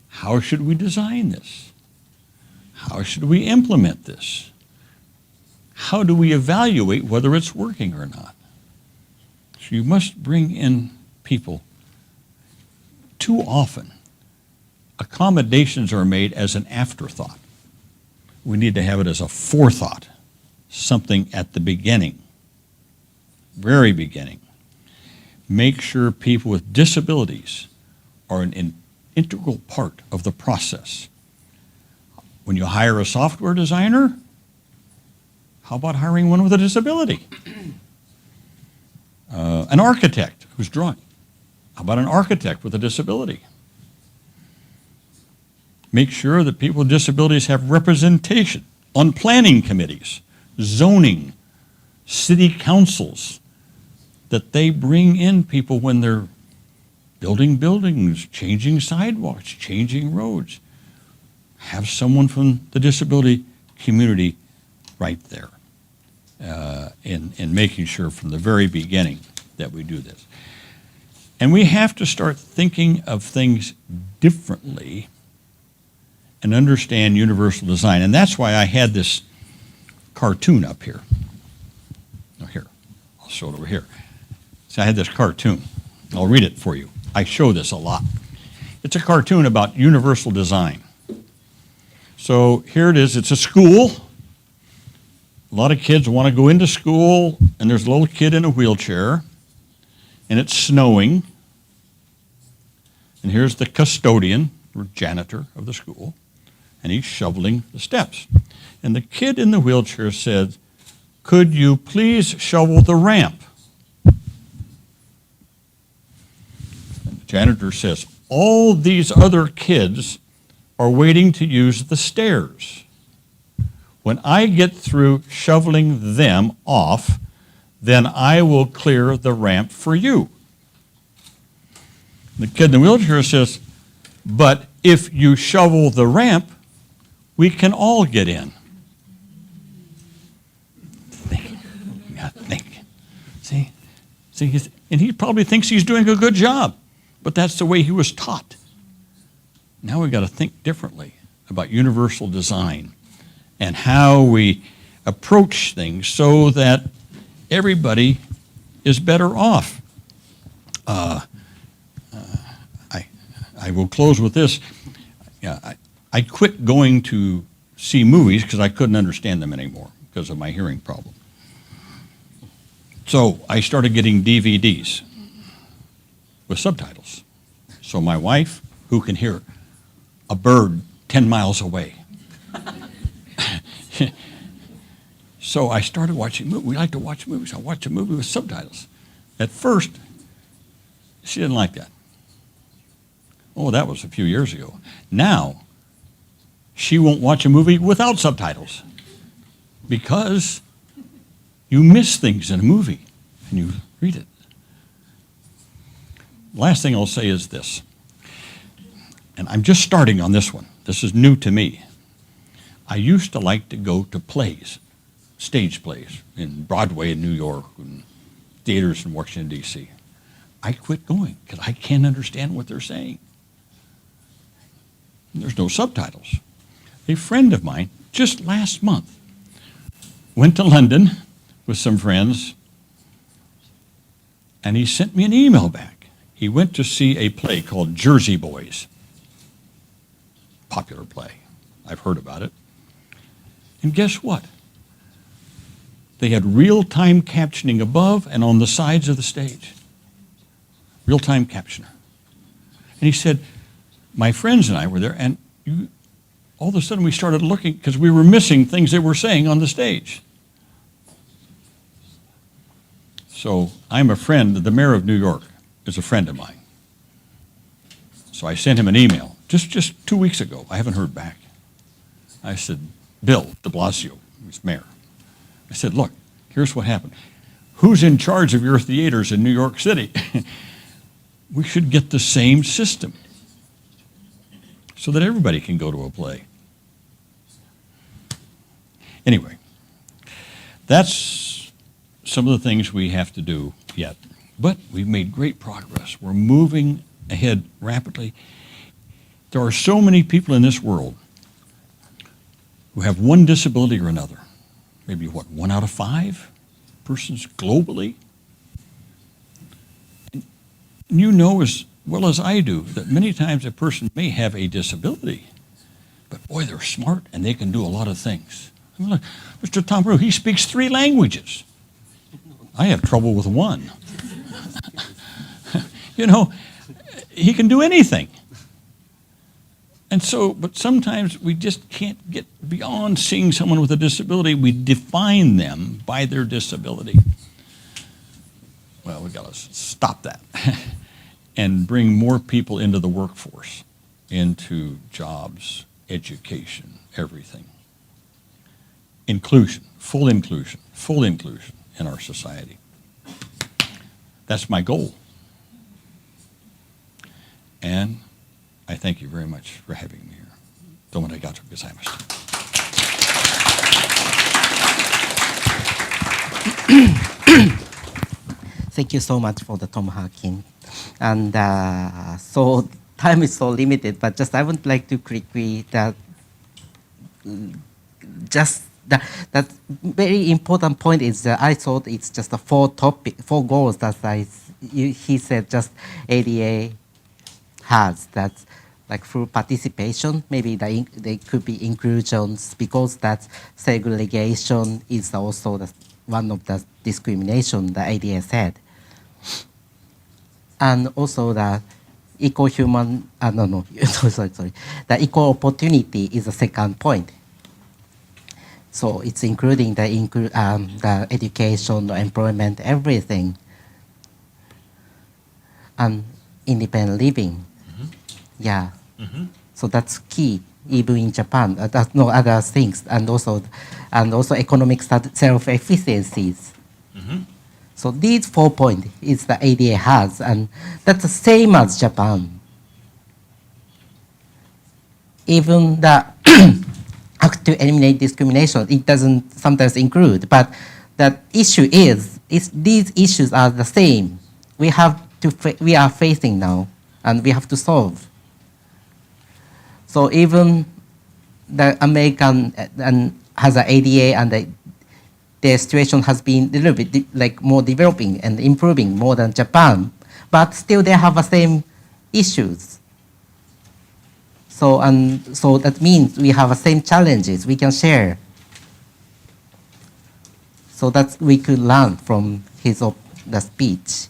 how should we design this? How should we implement this? How do we evaluate whether it's working or not? So you must bring in people. Too often, accommodations are made as an afterthought. We need to have it as a forethought, something at the beginning, very beginning. Make sure people with disabilities are an integral part of the process. When you hire a software designer, how about hiring one with a disability? An architect who's drawing. How about an architect with a disability? Make sure that people with disabilities have representation on planning committees, zoning, city councils, that they bring in people when they're building buildings, changing sidewalks, changing roads. Have someone from the disability community right there in making sure from the very beginning that we do this. And we have to start thinking of things differently and understand universal design. And that's why I had this cartoon up here. Oh, here, I'll show it over here. So I had this cartoon. I'll read it for you. I show this a lot. It's a cartoon about universal design. So here it is. It's a school. A lot of kids want to go into school, and there's a little kid in a wheelchair, and it's snowing. And here's the custodian, or janitor of the school, and he's shoveling the steps. And the kid in the wheelchair said, "Could you please shovel the ramp?" And the janitor says, "All these other kids are waiting to use the stairs. When I get through shoveling them off, then I will clear the ramp for you. The kid in the wheelchair says, but if you shovel the ramp, we can all get in. Think. See, and he probably thinks he's doing a good job, but that's the way he was taught. Now we've got to think differently about universal design and how we approach things so that everybody is better off. I will close with this. I quit going to see movies because I couldn't understand them anymore because of my hearing problem. So I started getting DVDs with subtitles. So my wife, who can hear a bird 10 miles away. So I started watching movies. We like to watch movies. I watched a movie with subtitles. At first, she didn't like that. Oh, that was a few years ago. Now, she won't watch a movie without subtitles because you miss things in a movie and you read it. Last thing I'll say is this, and I'm just starting on this one. This is new to me. I used to like to go to plays, stage plays in Broadway in New York and theaters in Washington, D.C. I quit going because I can't understand what they're saying. There's no subtitles. A friend of mine, just last month, went to London with some friends, and he sent me an email back. He went to see a play called Jersey Boys. Popular play. I've heard about it. And guess what? They had real-time captioning above and on the sides of the stage. Real-time captioner. And he said, my friends and I were there, and all of a sudden we started looking because we were missing things they were saying on the stage. So I'm a friend. The mayor of New York is a friend of mine. So I sent him an email just 2 weeks ago. I haven't heard back. I said, Bill de Blasio, he's mayor. I said, look, here's what happened. Who's in charge of your theaters in New York City? We should get the same system so that everybody can go to a play. Anyway, that's some of the things we have to do yet. But we've made great progress. We're moving ahead rapidly. There are so many people in this world who have one disability or another. Maybe, 1 out of 5 persons globally? And you know as well as I do that many times a person may have a disability, but boy, they're smart and they can do a lot of things. I mean, look, Mr. Tom Brew, he speaks 3 languages. I have trouble with 1. You know, he can do anything. And so, but sometimes we just can't get beyond seeing someone with a disability. We define them by their disability. Well, we've got to stop that and bring more people into the workforce, into jobs, education, everything. Inclusion full inclusion in our society. That's my goal. And I thank you very much for having me here. どうもありがとうございました。Thank you so much for the Tom Harkin. And so time is so limited, but just I would like to quickly that just that very important point is that I thought it's just a 4 goals that he said just ADA has. That's like through participation, maybe they could be inclusions, because that segregation is also one of the discrimination the ADA said. And also the equal human, sorry, the equal opportunity is the second point. So it's including the education, the employment, everything, and independent living. Mm-hmm. Yeah. Mm-hmm. So that's key, even in Japan. That's no other things, and also economic self-efficiencies. Mm-hmm. So these 4 points is the ADA has, and that's the same as Japan. Even the act to eliminate discrimination, it doesn't sometimes include, but the issue is these issues are the same. We are facing now, and we have to solve. So even the American has an ADA, and their situation has been a little bit like more developing and improving more than Japan, but still they have the same issues. So that means we have the same challenges we can share. So that we could learn from the speech.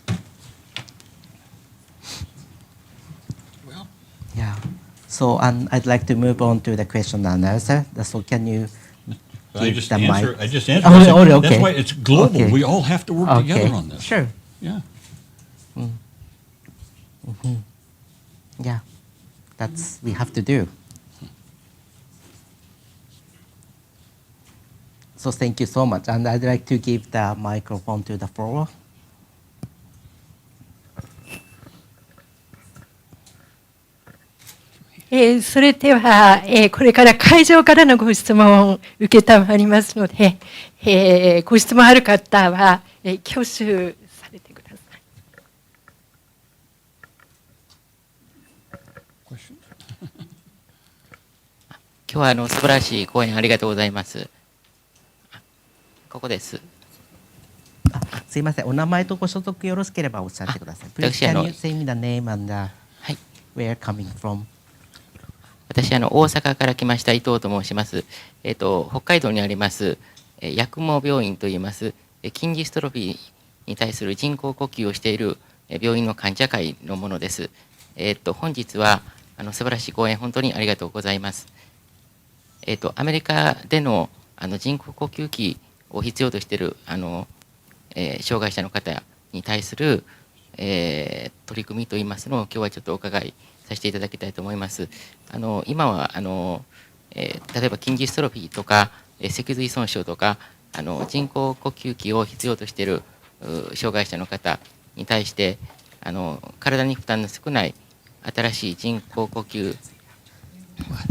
Well, Yeah. So I'd like to move on to the question and answer. So can you I give just the mic? answered. I just answered. Oh, I said, okay. That's why it's global. Okay. We all have to work together on this. Sure. Yeah. Yeah. That's we have to do. So thank you so much. And I'd like to give the microphone to the floor. それでは、これから会場からのご質問を受けたまりますので、ご質問ある方は、挙手されてください。今日は素晴らしい講演ありがとうございます。ここです。すいません。お名前とご所属よろしければおっしゃってください。Please 私 can you say me the name and はい。 where coming from? 私大阪から来ました伊藤と申します。北海道にあります八雲病院といいます筋ジストロフィーに対する人工呼吸をしている病院の患者会のものです。本日は素晴らしい講演本当にありがとうございます。アメリカでの人工呼吸器を必要としている障害者の方に対する取り組みといいますのを今日はちょっとお伺いさせていただきたいと思います。今は例えば筋ジストロフィーとか脊髄損傷とか人工呼吸器を必要としている障害者の方に対して体に負担の少ない新しい人工呼吸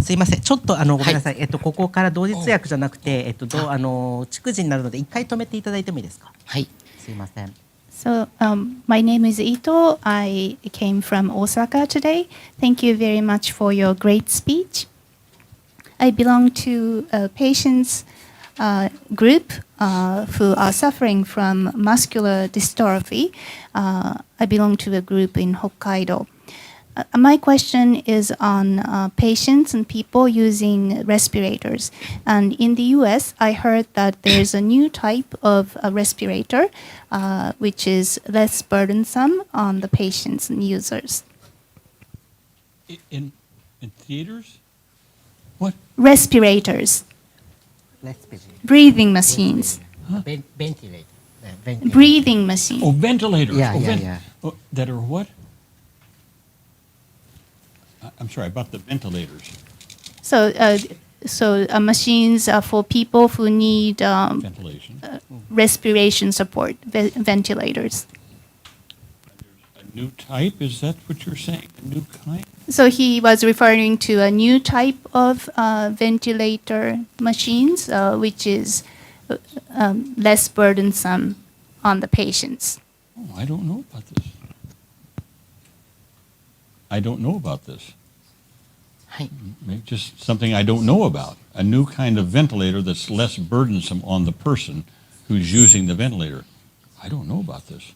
すいません。ちょっとごめんなさい。ここから同日通訳じゃなくて逐次になるので一回止めていただいてもいいですか。はい。すいません。So, my name is Ito. I came from Osaka today. Thank you very much for your great speech. I belong to a patients group who are suffering from muscular dystrophy. I belong to a group in Hokkaido. My question is on patients and people using respirators. And in the US, I heard that there's a new type of respirator which is less burdensome on the patients and users. In theaters? What? Respirators, Respirators. breathing machines, Ventilator. breathing machines. Oh, ventilators. Yeah, oh, yeah, yeah. Oh, that are what? I'm sorry, about the ventilators. So, machines are for people who need Ventilation. respiration support, ventilators. A new type, is that what you're saying? A new kind? So he was referring to a new type of ventilator machines, which is less burdensome on the patients. Oh, I don't know about this. I don't know about this. はい。 Just something I don't know about. A new kind of ventilator that's less burdensome on the person who's using the ventilator. I don't know about this.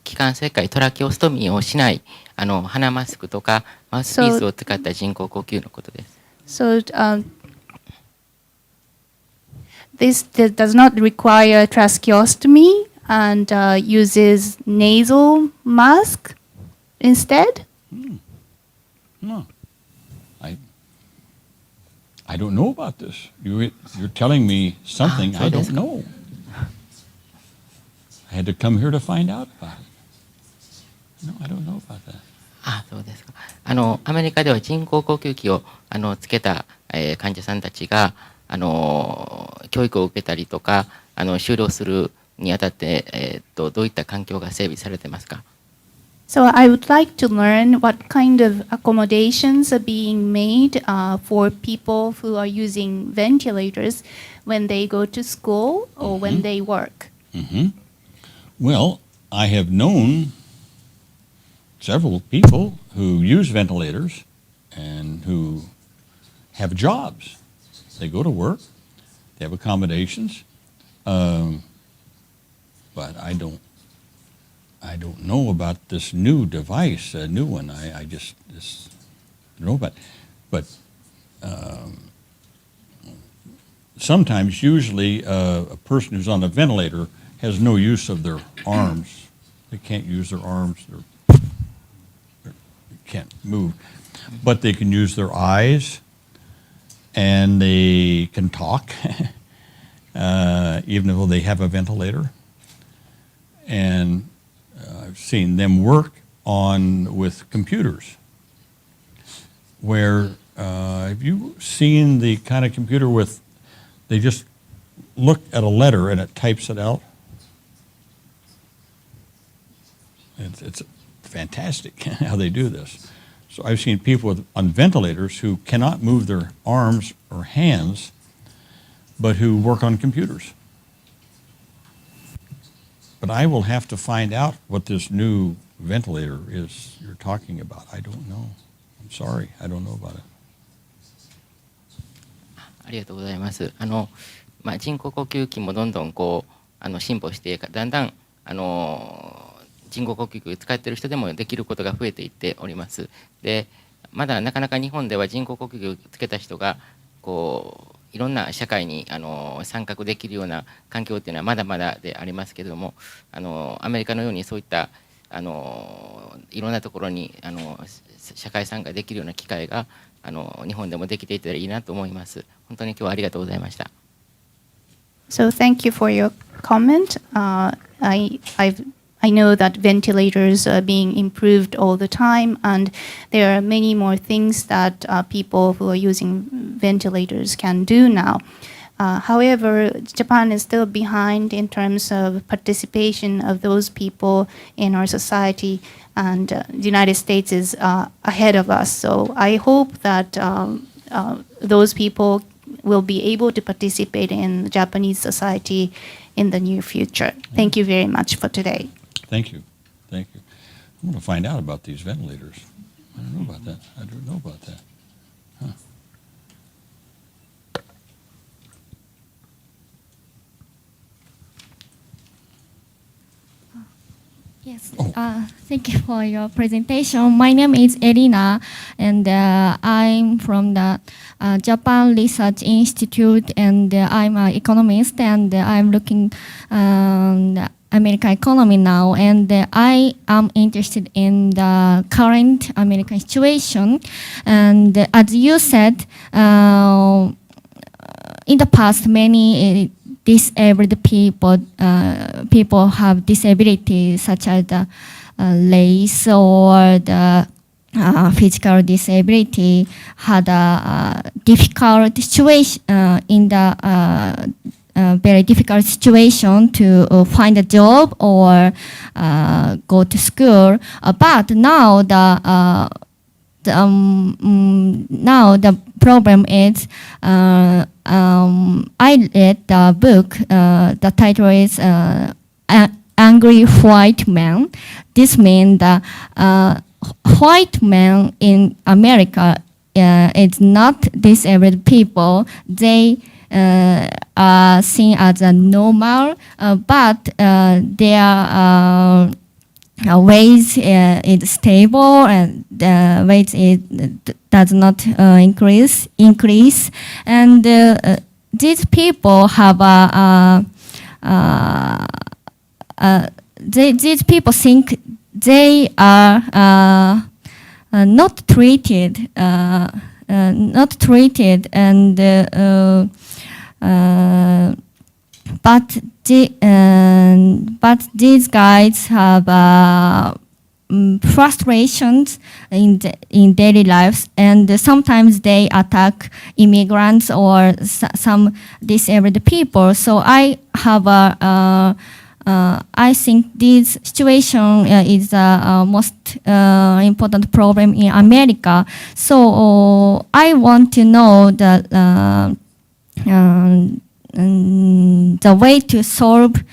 気管切開トラケオストミーをしない鼻マスクとかマウスピースを使った人工呼吸のことです。So this does not require tracheostomy and uses nasal mask instead. No. I don't know about this. You're telling me something I don't know. I had to come here to find out about it. No, I don't know about that. そうですか。アメリカでは人工呼吸器をつけた、患者さんたちが教育を受けたりとか就労するにあたって、どういった環境が整備されてますか？ So I would like to learn what kind of accommodations are being made for people who are using ventilators when they go to school or when they work. Well, I have known several people who use ventilators and who have jobs. They go to work, they have accommodations, but I don't know about this new device, a new one. I just don't know about. But sometimes, usually, a person who's on a ventilator has no use of their arms. They can't use their arms. They can't move. But they can use their eyes, and they can talk, even though they have a ventilator. And I've seen them work with computers. Where have you seen the kind of computer with they just look at a letter and it types it out? It's fantastic how they do this. So I've seen people on ventilators who cannot move their arms or hands, but who work on computers. But I will have to find out what this new ventilator is you're talking about. I don't know. I'm sorry. I don't know about it. ありがとうございます。人工呼吸器もどんどん進歩してだんだん人工呼吸器を使っている人でもできることが増えていっております。で、まだなかなか日本では人工呼吸器をつけた人がいろんな社会に参画できるような環境っていうのはまだまだでありますけれども、アメリカのようにそういったいろんなところに社会参加できるような機会が日本でもできていたらいいなと思います。本当に今日はありがとうございました。So thank you for your comment. I know that ventilators are being improved all the time, and there are many more things that people who are using ventilators can do now. However, Japan is still behind in terms of participation of those people in our society, and the United States is ahead of us. So I hope that those people will be able to participate in Japanese society in the near future. Thank you very much for today. Thank you. Thank you. I'm going to find out about these ventilators. I don't know about that. I don't know about that. Huh. Yes. Oh. Thank you for your presentation. My name is Elina, and I'm from the Japan Research Institute, and I'm an economist, and I'm looking the American economy now, and I am interested in the current American situation. And as you said, in the past, many disabled people have disabilities such as the race or the physical disability, had a difficult situation in the very difficult situation to find a job or go to school. But now now the problem is I read the book. The title is Angry White Man. This means the white man in America is not disabled people. They are seen as a normal, but their wage is stable, and the wage does not increase, and these people have these people think they are not treated, and but these guys have frustrations in daily lives, and sometimes they attack immigrants or some disabled people. So I have I think this situation is the most important problem in America. So I want to know the way to solve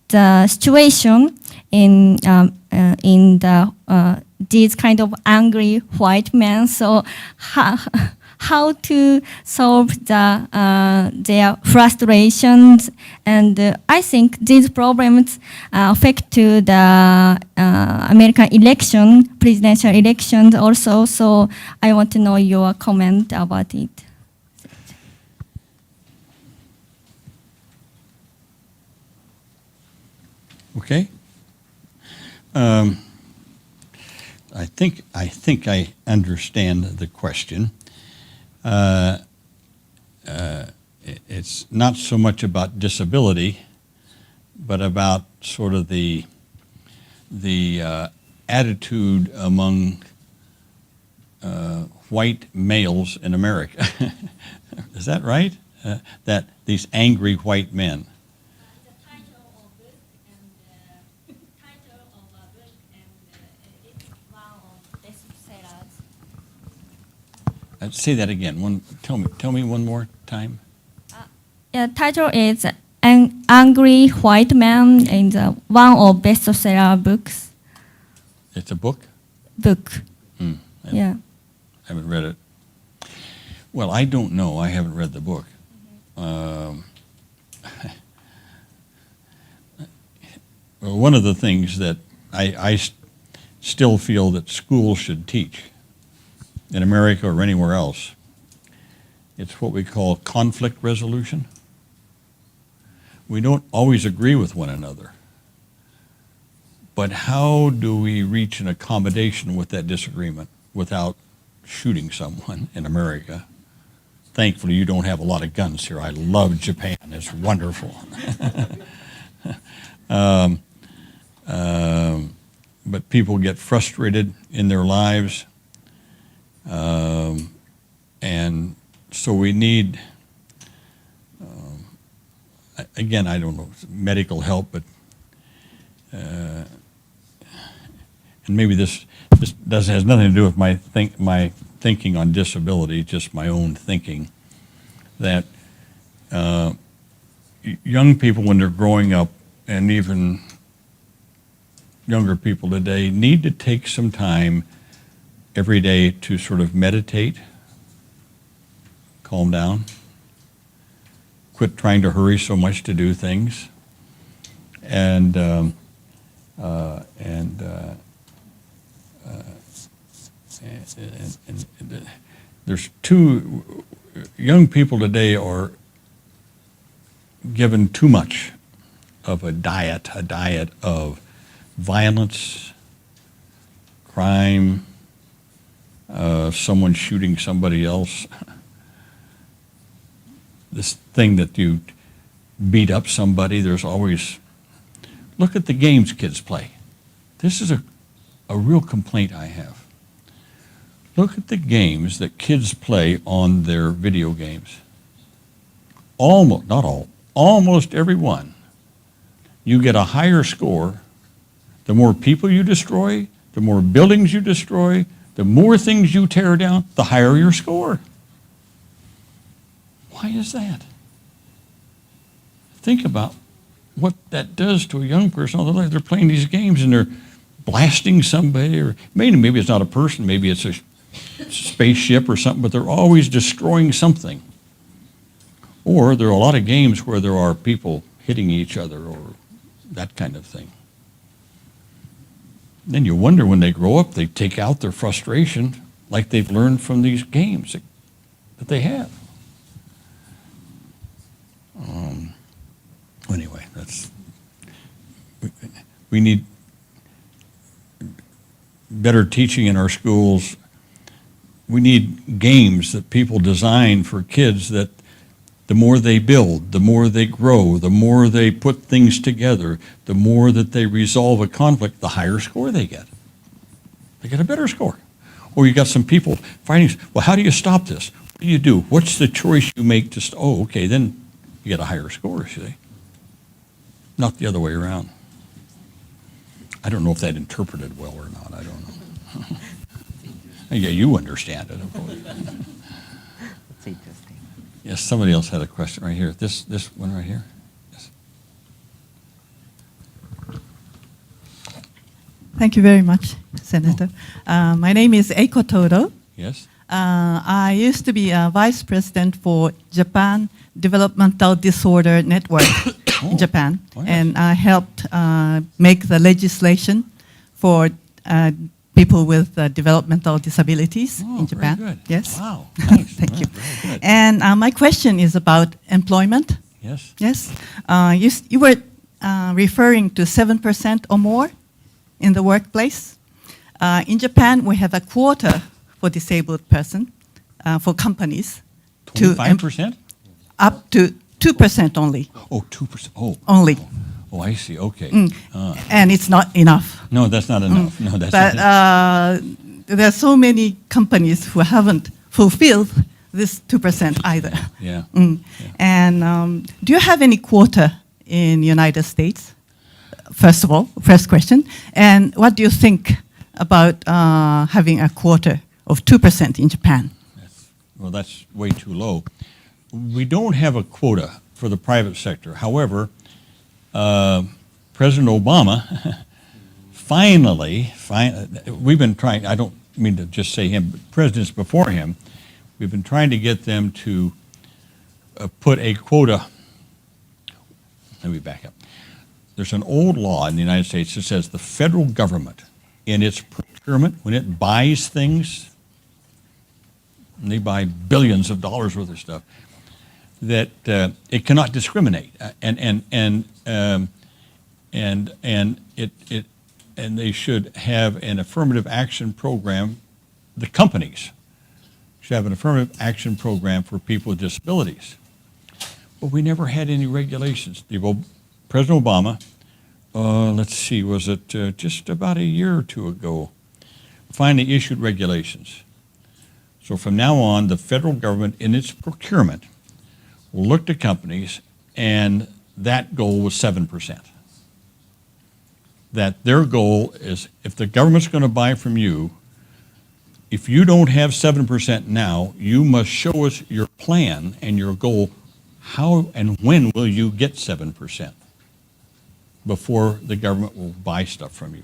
the situation in the these kind of angry white men. So how to solve their frustrations, and I think these problems affect to the American election, presidential elections also. So I want to know your comment about it. Okay. I think I understand the question. It's not so much about disability, but about sort of the attitude among white males in America. Is that right? That these angry white men. The title of book and title of a book, and it's one of bestsellers. Say that again. Tell me one more time. Title is An Angry White Man, in the one of bestseller books. It's a book? Book. I haven't read it. Well, I don't know. I haven't read the book. Well, one of the things that I still feel that schools should teach in America or anywhere else, it's what we call conflict resolution. We don't always agree with one another, but how do we reach an accommodation with that disagreement without shooting someone in America? Thankfully, you don't have a lot of guns here. I love Japan. It's wonderful. But people get frustrated in their lives. And so we need, again, I don't know, medical help, but, and maybe this has nothing to do with my thinking on disability, just my own thinking, that young people when they're growing up, and even younger people today, need to take some time every day to sort of meditate, calm down, quit trying to hurry so much to do things, and there's young people today are given too much of a diet of violence, crime, someone shooting somebody else. This thing that you beat up somebody, there's always, look at the games kids play. This is a real complaint I have. Look at the games that kids play on their video games. Almost, not all, almost every one. You get a higher score. The more people you destroy, the more buildings you destroy, the more things you tear down, the higher your score. Why is that? Think about what that does to a young person. Although they're playing these games and they're blasting somebody, or maybe it's not a person, maybe it's a spaceship or something, but they're always destroying something. Or there are a lot of games where there are people hitting each other or that kind of thing. Then you wonder when they grow up, they take out their frustration like they've learned from these games that they have. Anyway, we need better teaching in our schools. We need games that people design for kids that the more they build, the more they grow, the more they put things together, the more that they resolve a conflict, the higher score they get. They get a better score. Or you got some people fighting, well, how do you stop this? What do you do? What's the choice you make to, oh, okay, then you get a higher score, see? Not the other way around. I don't know if that interpreted well or not, I don't know. Yeah, you understand it, of course. That's interesting. Yes, somebody else had a question right here. This one right here. Yes. Thank you very much, Senator. My name is Eiko Todo. Yes. I used to be a vice president for Japan Developmental Disorder Network in Japan, Oh, yes. and I helped make the legislation for people with developmental disabilities Oh, in Japan. very good. Yes. Wow. Nice. Thank you. Very good. And my question is about employment. Yes. Yes. You were referring to 7% or more in the workplace. In Japan, we have a quota for disabled person for companies to 25%? up to 2% only. Oh, 2%. Oh. Only. Oh, I see. Okay. And it's not enough. No, that's not enough. No, that's But not enough. there are so many companies who haven't fulfilled this 2% either. Yeah. And do you have any quota in United States? First of all, first question. And what do you think about having a quota of 2% in Japan? Well, that's way too low. We don't have a quota for the private sector. However, President Obama finally, we've been trying, I don't mean to just say him, but presidents before him, we've been trying to get them to put a quota. Let me back up. There's an old law in the United States that says the federal government, in its procurement, when it buys things, and they buy billions of dollars worth of stuff, that it cannot discriminate, and they should have an affirmative action program. The companies should have an affirmative action program for people with disabilities. But we never had any regulations. President Obama, let's see, was it just about a year or two ago, finally issued regulations. So from now on, the federal government in its procurement will look to companies, and that goal was 7%. That their goal is, if the government's going to buy from you, if you don't have 7% now, you must show us your plan and your goal. How and when will you get 7% before the government will buy stuff from you?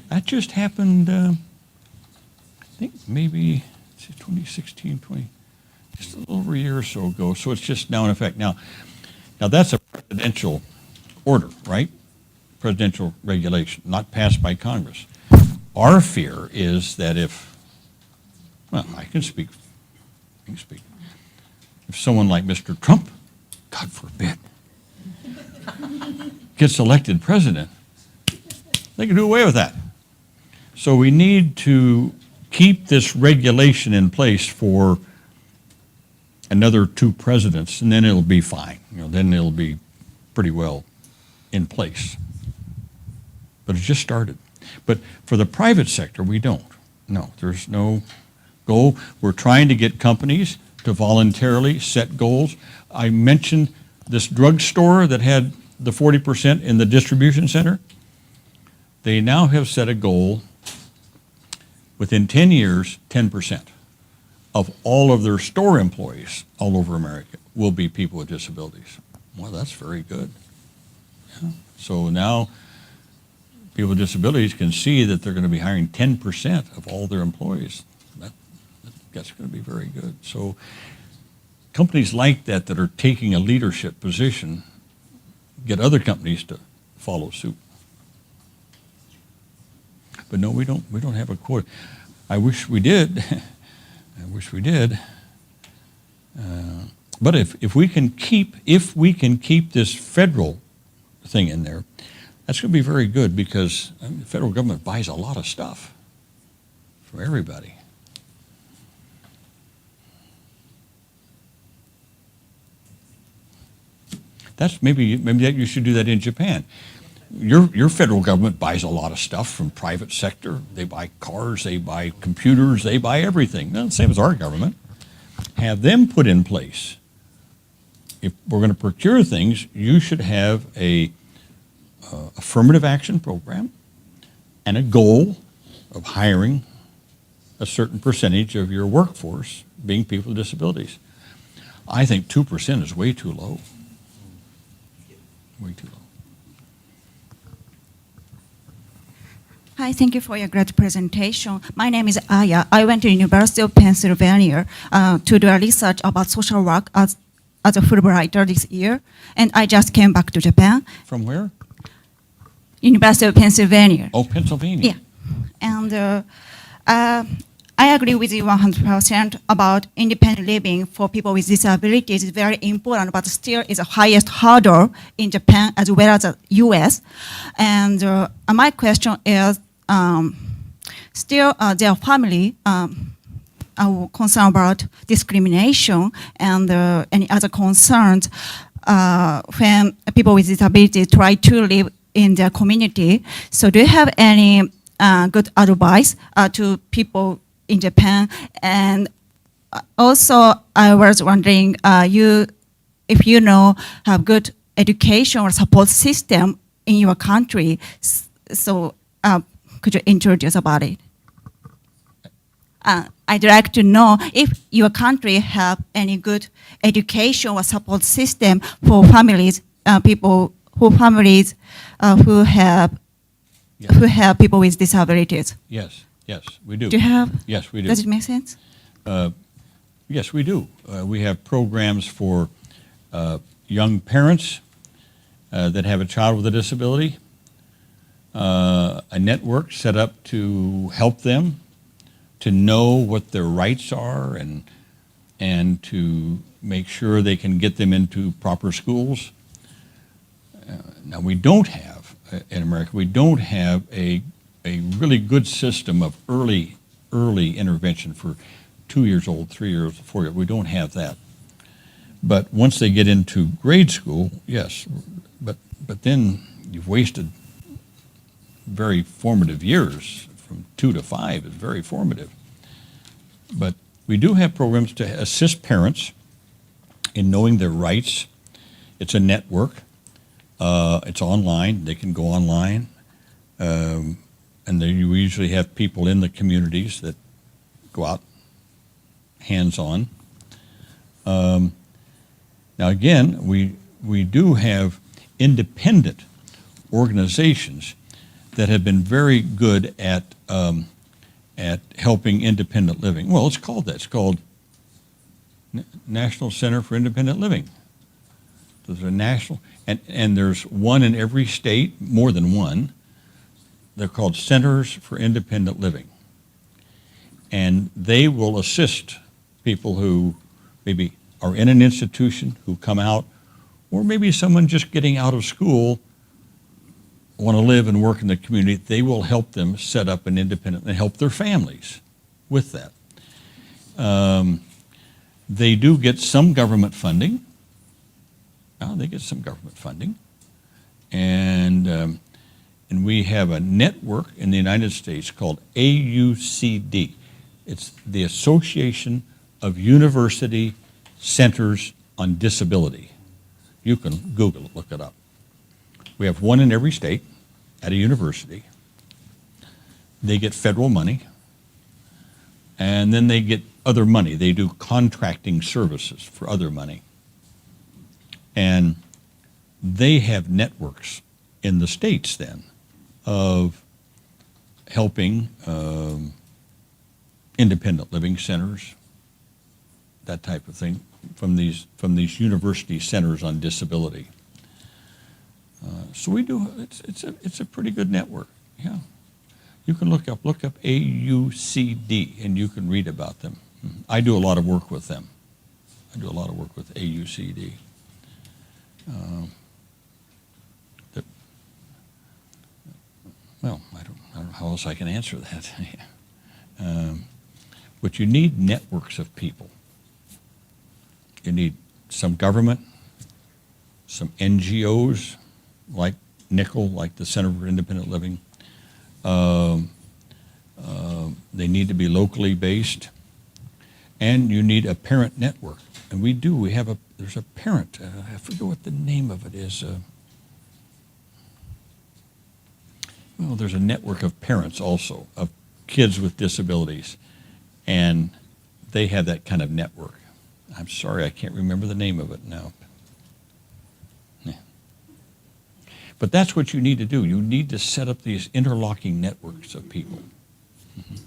That just happened, I think maybe 2016, just a little over a year or so ago. So it's just now in effect. Now that's a presidential order, right? Presidential regulation, not passed by Congress. Our fear is that if I can speak. If someone like Mr. Trump, God forbid, gets elected president, they can do away with that. So we need to keep this regulation in place for another 2 presidents, and then it'll be fine. Then it'll be pretty well in place. But it just started. But for the private sector, we don't. No, there's no goal. We're trying to get companies to voluntarily set goals. I mentioned this drugstore that had the 40% in the distribution center. They now have set a goal within 10 years, 10% of all of their store employees all over America will be people with disabilities. Well, that's very good. Yeah. So now people with disabilities can see that they're going to be hiring 10% of all their employees. That's going to be very good. So companies like that are taking a leadership position get other companies to follow suit. But no, we don't have a quota. I wish we did. I wish we did. But if we can keep this federal thing in there, that's going to be very good, because the federal government buys a lot of stuff from everybody. That's maybe that you should do that in Japan. your federal government buys a lot of stuff from private sector. They buy cars, they buy computers, they buy everything. Not the same as our government. Have them put in place. If we're going to procure things, you should have a affirmative action program and a goal of hiring a certain percentage of your workforce being people with disabilities. I think 2% is way too low. Way too low. Hi, thank you for your great presentation. My name is Aya. I went to University of Pennsylvania to do a research about social work as a Fulbrighter this year, and I just came back to Japan. From where? University of Pennsylvania. Oh, Pennsylvania. Yeah, and I agree with you 100% about independent living for people with disabilities is very important, but still is the highest hurdle in Japan as well as the US. And my question is, still their family are concerned about discrimination and any other concerns when people with disabilities try to live in their community. So do you have any good advice to people in Japan? And also, I was wondering, if you know, have good education or support system in your country. So could you introduce about it? I'd like to know if your country have any good education or support system for families, people who have people with disabilities. Yes, we do. Do you have? Yes, we do. Does it make sense? Yes, we do. We have programs for young parents that have a child with a disability, a network set up to help them to know what their rights are and to make sure they can get them into proper schools. Now, we don't have, in America, we don't have a really good system of early intervention for 2 years old, 3 years, 4 years. We don't have that. But once they get into grade school, yes. But then you've wasted very formative years. From 2 to 5 is very formative. But we do have programs to assist parents in knowing their rights. It's a network. It's online. They can go online. And then you usually have people in the communities that go out hands-on. Now again, we do have independent organizations that have been very good at helping independent living. Well, it's called that. It's called National Center for Independent Living. There's a national, and there's one in every state, more than one. They're called Centers for Independent Living. And they will assist people who maybe are in an institution, who come out, or maybe someone just getting out of school, want to live and work in the community. They will help them set up an independent and help their families with that. They do get some government funding. They get some government funding. And we have a network in the United States called AUCD. It's the Association of University Centers on Disability. You can Google it, look it up. We have one in every state at a university. They get federal money, and then they get other money. They do contracting services for other money. And they have networks in the states then of helping independent living centers, that type of thing, from these university centers on disability. So we do. It's a pretty good network. Yeah, you can look up AUCD and you can read about them. I do a lot of work with them. I do a lot of work with AUCD. Well, I don't know how else I can answer that. But you need networks of people. You need some government, some NGOs like nickel, like the Center for Independent Living. They need to be locally based, and you need a parent network. And we do. There's a parent. I forget what the name of it is. Well, there's a network of parents also of kids with disabilities, and they have that kind of network. I'm sorry, I can't remember the name of it now. Yeah. But that's what you need to do. You need to set up these interlocking networks of people. Mm-hmm.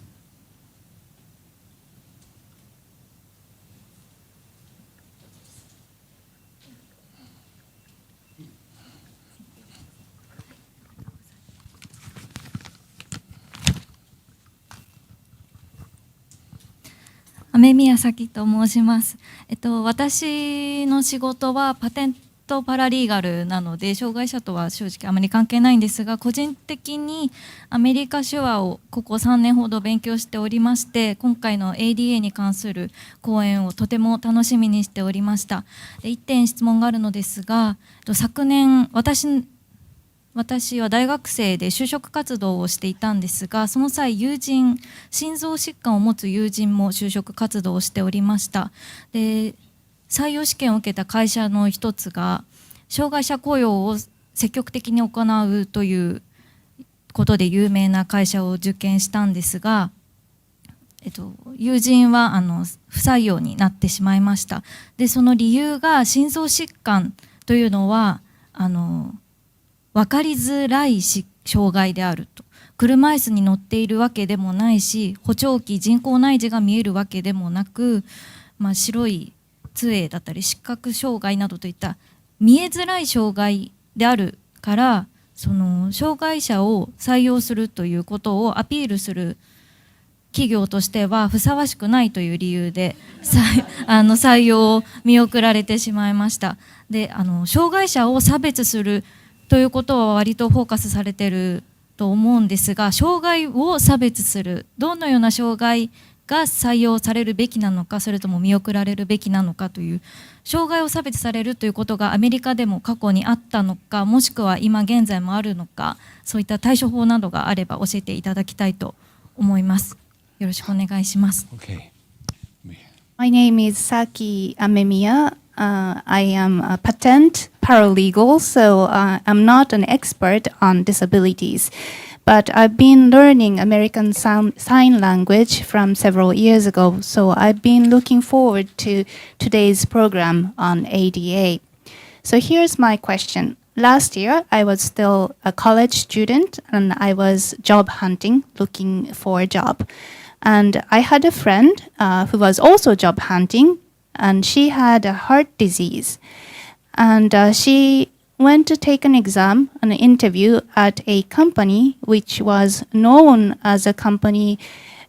雨宮咲と申します。私の仕事はパテントパラリーガルなので、障害者とは正直あまり関係ないんですが、個人的にアメリカ手話をここ3年ほど勉強しておりまして、今回の ADA に関する講演をとても楽しみにしておりました。1点質問があるのですが、昨年私は大学生で就職活動をしていたんですが、その際心臓疾患を持つ友人も就職活動をしておりました。で、採用試験を受けた会社の一つが障害者雇用を積極的に行うということで有名な会社を受験したんですが、友人は不採用になってしまいました。で、その理由が心臓疾患というのは分かりづらい障害であると。車椅子に乗っているわけでもないし、補聴器、人工内耳が見えるわけでもなく、白い杖だったり視覚障害などといった見えづらい障害であるから、その障害者を採用するということをアピールする企業としてはふさわしくないという理由で採用を見送られてしまいました。で、障害者を差別するということは割とフォーカスされていると思うんですが、障害を差別する、どのような障害が採用されるべきなのか、それとも見送られるべきなのかという、障害を差別されるということがアメリカでも過去にあったのか、もしくは今現在もあるのか、そういった対処法などがあれば教えていただきたいと思います。よろしくお願いします。Okay. My name is Saki Amemiya. I am a patent paralegal, so I'm not an expert on disabilities. But I've been learning American Sign Language from several years ago, so I've been looking forward to today's program on ADA. So here's my question. Last year, I was still a college student, and I was job hunting, looking for a job. And I had a friend who was also job hunting, and she had a heart disease. And she went to take an exam, an interview at a company which was known as a company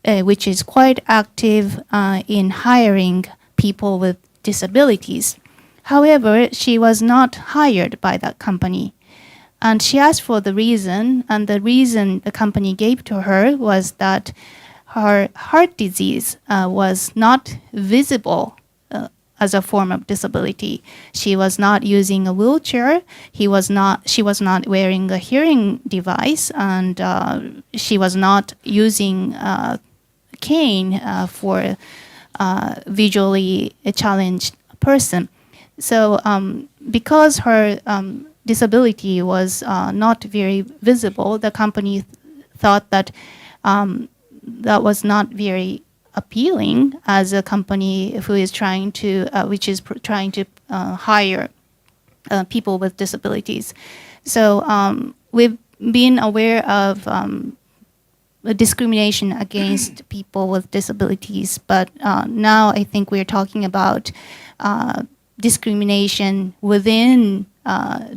which is quite active in hiring people with disabilities. However, she was not hired by that company. And she asked for the reason, and the reason the company gave to her was that her heart disease was not visible as a form of disability. She was not using a wheelchair. She was not wearing a hearing device, and she was not using a cane for a visually challenged person. So because her disability was not very visible, the company thought that that was not very appealing as a company who is trying to, hire people with disabilities. So we've been aware of discrimination against people with disabilities, but now I think we're talking about discrimination within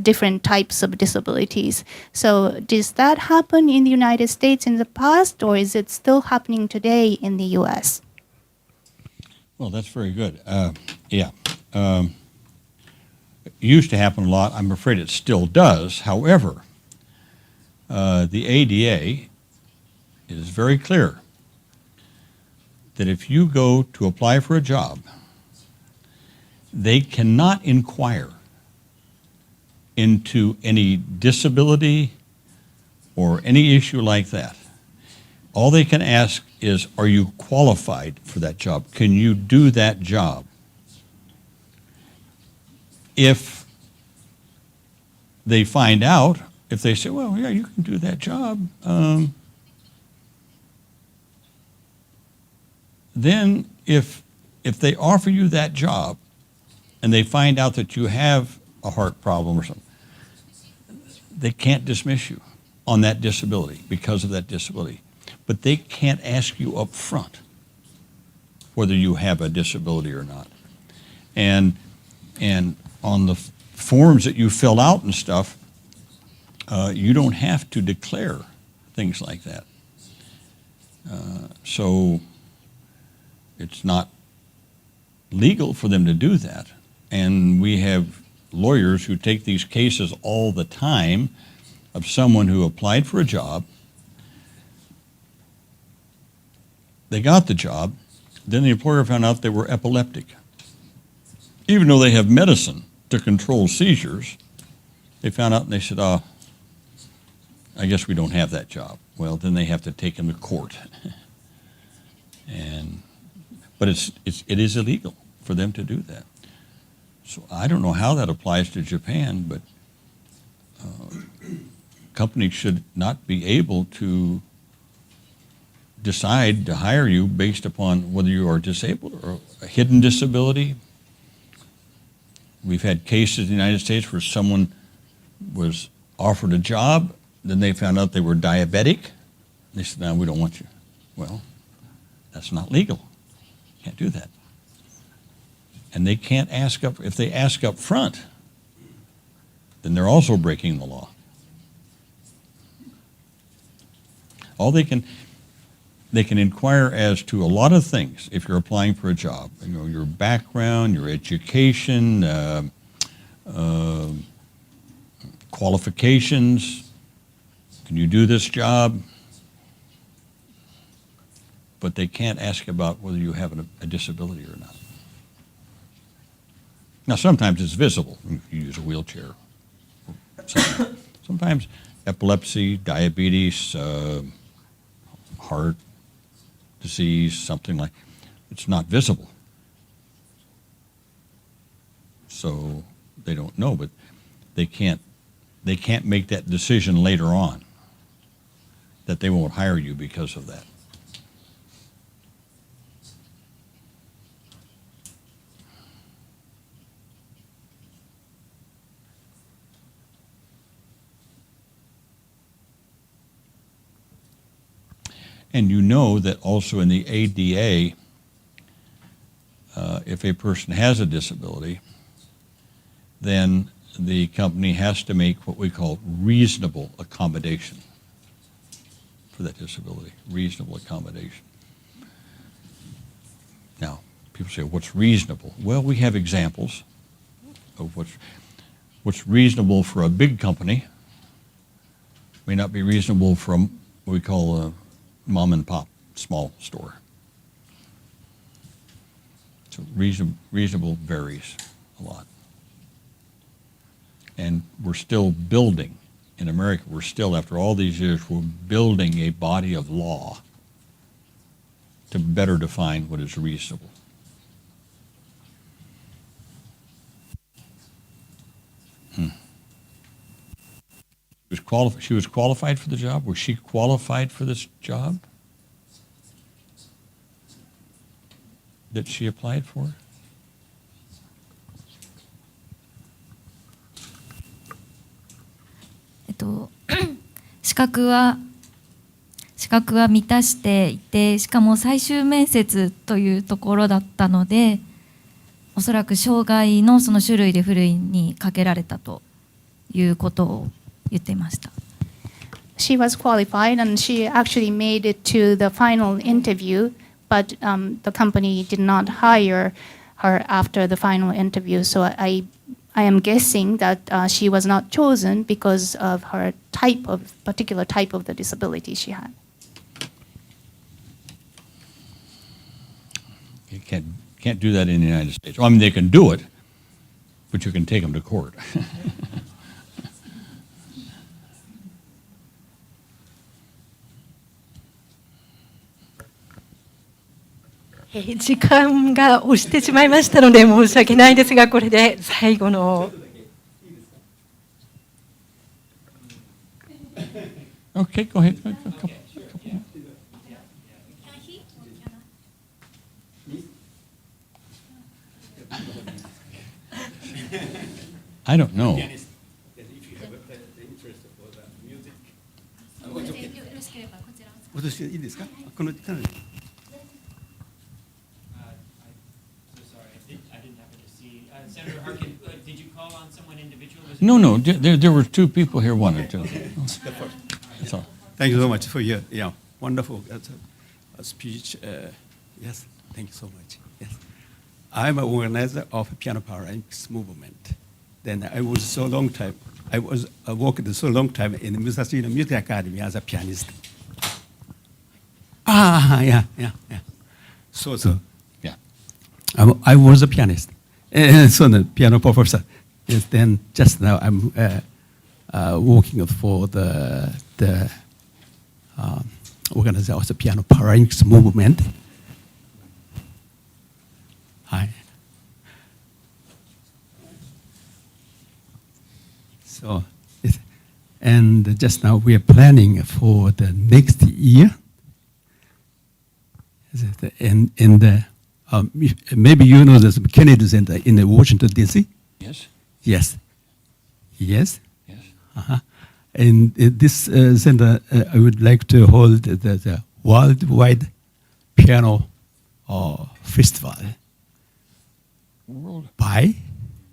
different types of disabilities. So does that happen in the United States in the past, or is it still happening today in the U.S.? Well, that's very good. Yeah. It used to happen a lot. I'm afraid it still does. However, the ADA is very clear that if you go to apply for a job, they cannot inquire into any disability or any issue like that. All they can ask is, are you qualified for that job? Can you do that job? If they find out, if they say, well, yeah, you can do that job, then if they offer you that job and they find out that you have a heart problem or something, they can't dismiss you on that disability because of that disability. But they can't ask you up front whether you have a disability or not. And on the forms that you fill out and stuff, you don't have to declare things like that. So it's not legal for them to do that. And we have lawyers who take these cases all the time of someone who applied for a job, they got the job, then the employer found out they were epileptic. Even though they have medicine to control seizures, they found out and they said, I guess we don't have that job. Well, then they have to take them to court. But it is illegal for them to do that. So I don't know how that applies to Japan, but companies should not be able to decide to hire you based upon whether you are disabled or a hidden disability. We've had cases in the United States where someone was offered a job, then they found out they were diabetic. They said, no, we don't want you. Well, that's not legal. Can't do that. And they can't ask up, if they ask up front, then they're also breaking the law. All they can inquire as to a lot of things if you're applying for a job. You know, your background, your education, qualifications. Can you do this job? But they can't ask about whether you have a disability or not. Now, sometimes it's visible. You use a wheelchair. Sometimes epilepsy, diabetes, heart disease, something like, it's not visible. So they don't know, but they can't make that decision later on that they won't hire you because of that. And you know that also in the ADA, if a person has a disability, then the company has to make what we call reasonable accommodation for that disability, reasonable accommodation. Now, people say, what's reasonable? Well, we have examples of what's reasonable for a big company may not be reasonable for what we call a mom and pop small store. So reasonable varies a lot. And we're still building, in America, we're still, after all these years, we're building a body of law to better define what is reasonable. She was qualified for the job? Was she qualified for this job that she applied for?資格は満たしていて、しかも最終面接というところだったので、おそらく障害のその種類でふるいにかけられたということを言っていました。She was qualified and she actually made it to the final interview, but the company did not hire her after the final interview. So I am guessing that she was not chosen because of her particular type of the disability she had. You can't do that in the United States. Well, I mean, they can do it, but you can take them to court. 時間が押してしまいましたので申し訳ないですが、これで最後の。Okay, go ahead. I don't know. 私いいですか？このかなり Senator Harkin, did you call on someone individual? No. There were two people here wanted to. So, Thank you so much for your wonderful speech. Yes, thank you so much. Yes, I'm an organizer of Piano Paralympics movement. Then I was so long time. I was worked so long time in the Musashino Music Academy as a pianist. Yeah. So. yeah. I was a pianist. So the piano professor. Yes, then just now I'm working for the organizer of the Piano Paralympics movement. Hi. So, and just now we are planning for the next year. In the maybe you know this Kennedy Center in the Washington D.C. Yes. Yes. Uh-huh. And this center, I would like to hold the worldwide piano festival World by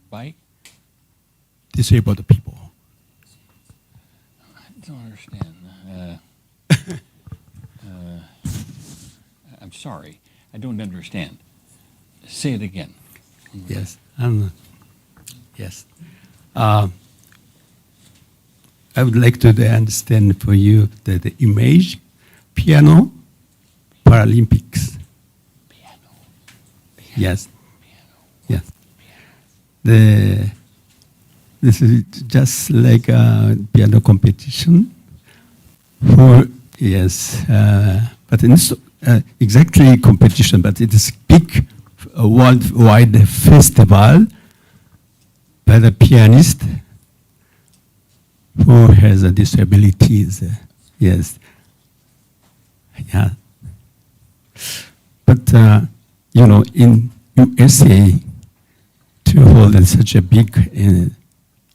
bike? disabled people. I don't understand. I'm sorry. I don't understand. Say it again. Yes. Yes. I would like to understand for you the image, piano, Paralympics. Piano. Yes. Piano. Yes. This is just like a piano competition. Yes. But it's exactly competition, but it is big worldwide festival by the pianist who has a disabilities. Yes. Yeah. But, in USA, to hold such a big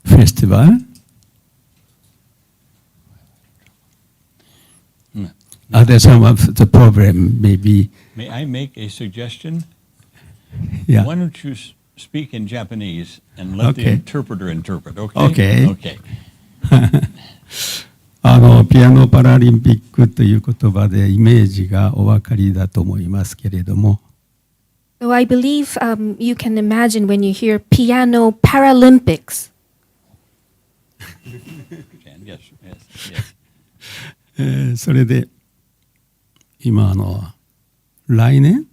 festival, there's some of the problem, maybe. May I make a suggestion? Yeah. Why don't you speak in Japanese and let the Okay. interpreter interpret, okay? Okay. Okay. ピアノパラリンピックという言葉でイメージがお分かりだと思いますけれども、 So I believe you can imagine when you hear piano Paralympics. Yes. それで今来年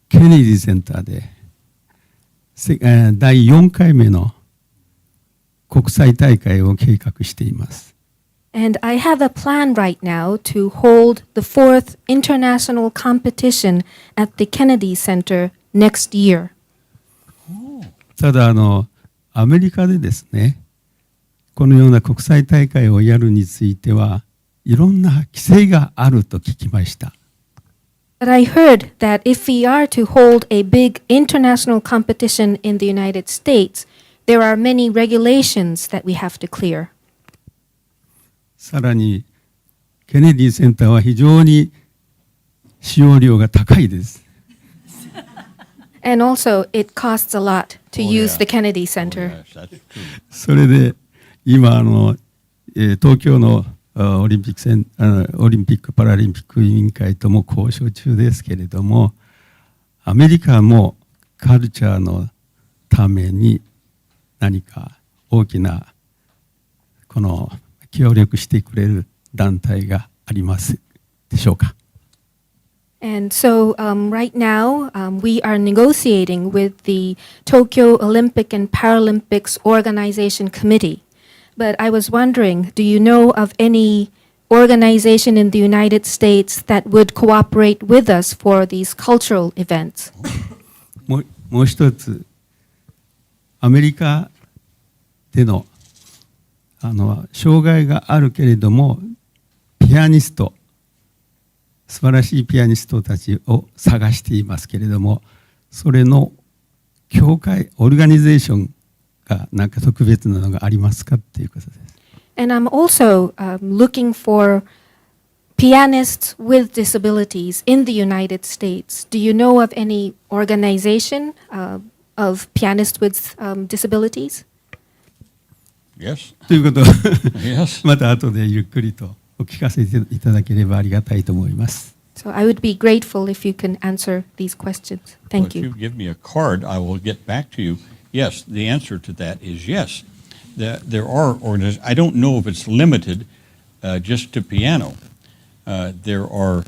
ケネディセンターで第4回目の国際大会を計画しています。 And I have a plan right now to hold the 4th international competition at the Kennedy Center next year. ただアメリカでですね、このような国際大会をやるについてはいろんな規制があると聞きました。 But I heard that if we are to hold a big international competition in the United States, there are many regulations that we have to clear. さらにケネディセンターは非常に使用料が高いです。 And also, it costs a lot to Oh, use yeah. the Kennedy Center. Oh, yes, that's true. それで今東京のオリンピック・パラリンピック委員会とも交渉中ですけれども、アメリカもカルチャーのために何か大きなこの協力してくれる団体がありますでしょうか。 And so right now, we are negotiating with the Tokyo Olympic and Paralympics Organization Committee. But I was wondering, do you know of any organization in the United States that would cooperate with us for these cultural events? もう一つ、アメリカでの障害があるけれどもピアニスト、素晴らしいピアニストたちを探していますけれども、それの協会、オルガニゼーションがなんか特別なのがありますかっていうことです。And I'm also looking for pianists with disabilities in the United States. Do you know of any organization of pianists with disabilities? Yes. ということを Yes. また後でゆっくりとお聞かせいただければありがたいと思います。So I would be grateful if you can answer these questions. Well, Thank if you you. give me a card, I will get back to you. Yes, the answer to that is yes. There are organizations. I don't know if it's limited just to piano. There are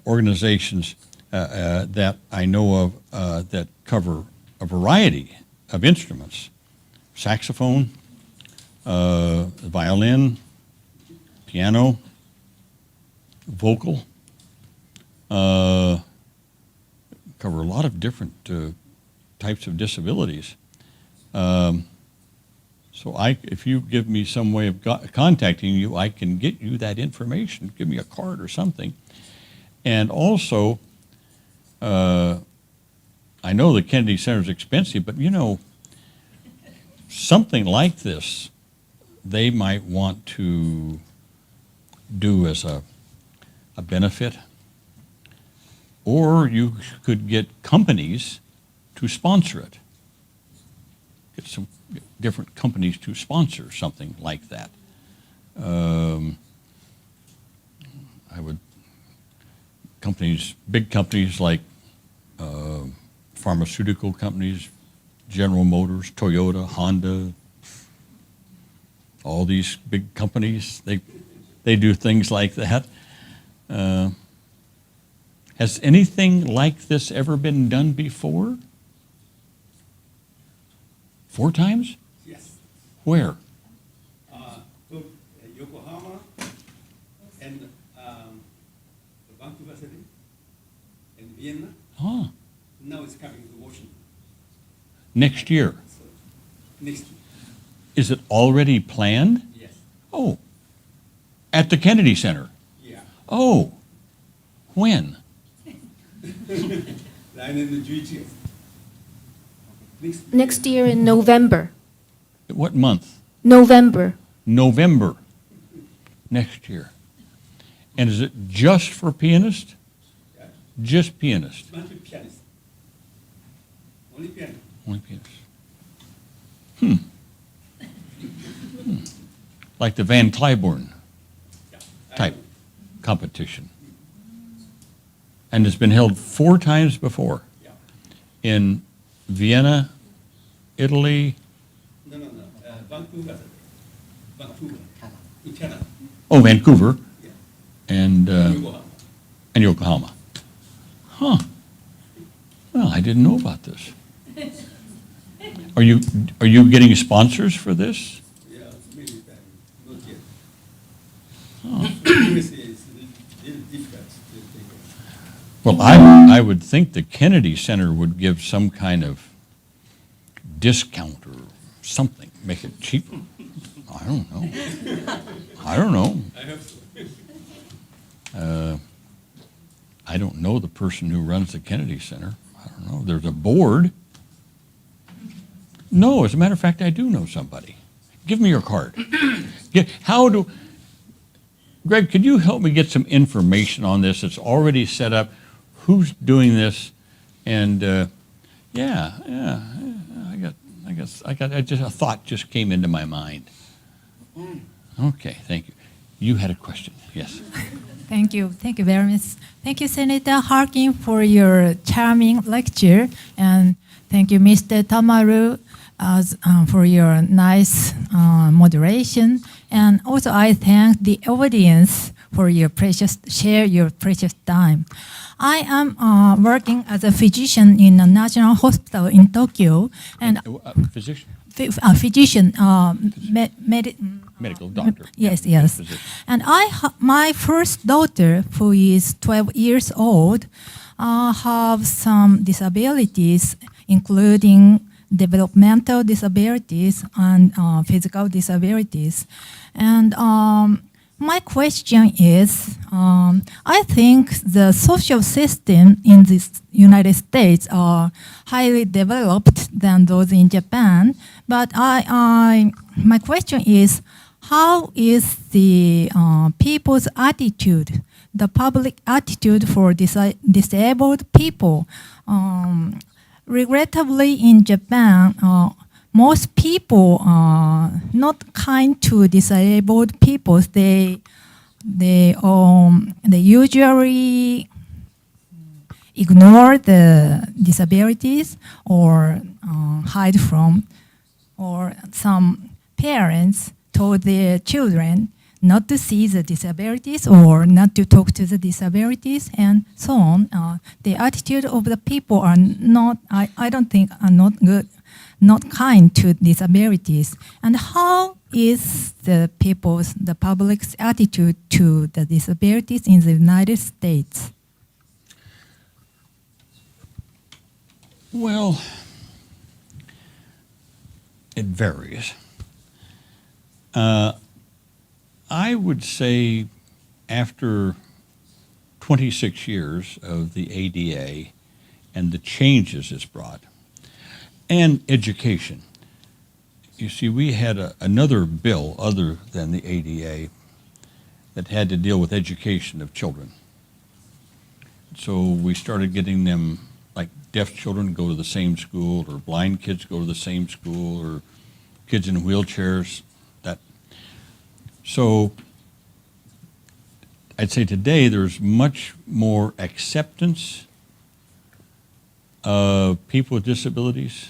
organizations that I know of that cover a variety of instruments: saxophone, violin, piano, vocal. Cover a lot of different types of disabilities. So if you give me some way of contacting you, I can get you that information. Give me a card or something. And also, I know the Kennedy Center is expensive, but you know, something like this, they might want to do as a benefit. Or you could get companies to sponsor it. Get some different companies to sponsor something like that. Big companies like pharmaceutical companies, General Motors, Toyota, Honda, all these big companies, they do things like that. Has anything like this ever been done before? 4 times? Yes. Where? Yokohama and Vancouver City and Vienna. Huh. Now it's coming to Washington. Next year. So, next year. Is it already planned? Yes. Oh. At the Kennedy Center? Yeah. Oh. When? 来年の11月。Next year in November. What month? November. November. Next year. And is it just for pianists? Yeah. Just pianists? Bunch of pianists. Only pianists. Only pianists. Like the Van Cliburn Yeah. type competition. And it's been held 4 times before. Yeah. In Vienna, Italy. No. Vancouver. In Canada. Oh, Vancouver. Yeah. And Yokohama. and Yokohama. Huh. Well, I didn't know about this. Are you getting sponsors for this? Yeah, maybe that. Not yet. Oh. USA is really difficult to take it. Well, I would think the Kennedy Center would give some kind of discount or something, make it cheaper. I don't know. I hope so. I don't know the person who runs the Kennedy Center. I don't know. There's a board. No, as a matter of fact, I do know somebody. Give me your card. Greg, could you help me get some information on this? It's already set up. Who's doing this? And a thought just came into my mind. Okay, thank you. You had a question, yes. Thank you very much. Thank you, Senator Harkin, for your charming lecture, and thank you, Mr. Tamaru, for your nice moderation. And also, I thank the audience for your precious time. I am working as a physician in a national hospital in Tokyo, and Physician? physician, medical doctor. Yes, Yeah, yes. physician. And my first daughter, who is 12 years old, have some disabilities, including developmental disabilities and physical disabilities. And my question is, I think the social system in the United States are highly developed than those in Japan. But my question is, how is the people's attitude, the public attitude for disabled people? Regrettably, in Japan, most people are not kind to disabled people. They usually ignore the disabilities or hide from, or some parents told their children not to see the disabilities or not to talk to the disabilities and so on. The attitude of the people are not, I don't think, are not good, not kind to disabilities. And how is the public's attitude to the disabilities in the United States? Well, it varies. I would say after 26 years of the ADA and the changes it's brought, and education. You see, we had another bill other than the ADA that had to deal with education of children. So we started getting them, like deaf children go to the same school, or blind kids go to the same school, or kids in wheelchairs. So I'd say today there's much more acceptance of people with disabilities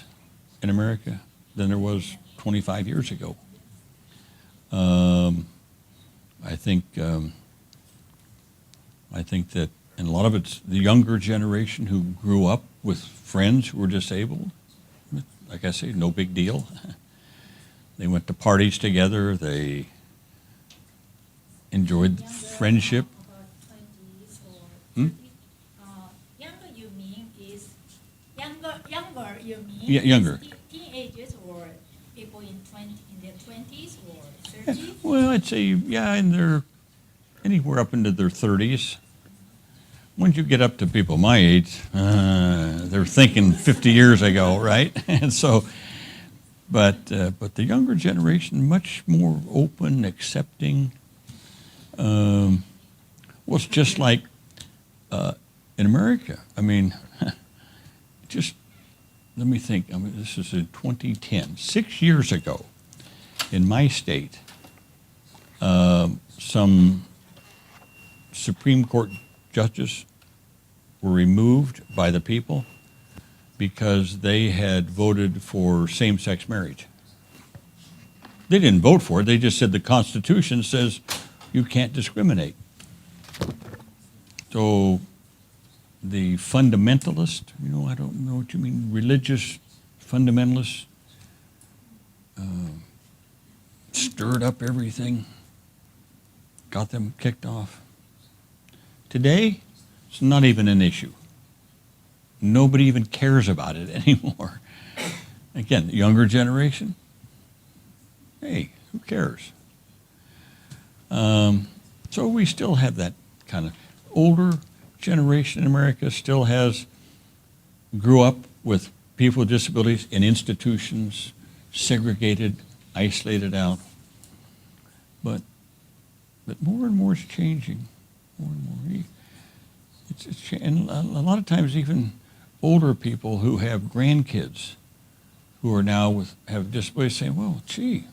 in America than there was 25 years ago. I think that, and a lot of it's the younger generation who grew up with friends who were disabled. Like I say, no big deal. They went to parties together. They enjoyed friendship. Younger you mean is younger you mean Yeah, younger. Teenagers or people in their 20s or 30s? Well, I'd say, yeah, and they're anywhere up into their 30s. Once you get up to people my age, they're thinking 50 years ago, right? And so, but the younger generation, much more open, accepting. Well, it's just like in America. I mean, just let me think. I mean, this is in 2010, 6 years ago, in my state. Some Supreme Court judges were removed by the people because they had voted for same-sex marriage. They didn't vote for it. They just said the Constitution says you can't discriminate. So the fundamentalist, I don't know what you mean, religious fundamentalists, stirred up everything, got them kicked off. Today, it's not even an issue. Nobody even cares about it anymore. Again, the younger generation, hey, who cares? So we still have that kind of older generation in America still grew up with people with disabilities in institutions, segregated, isolated out. But more and more is changing. More and more. And a lot of times even older people who have grandkids who are now have disabilities saying, well, gee,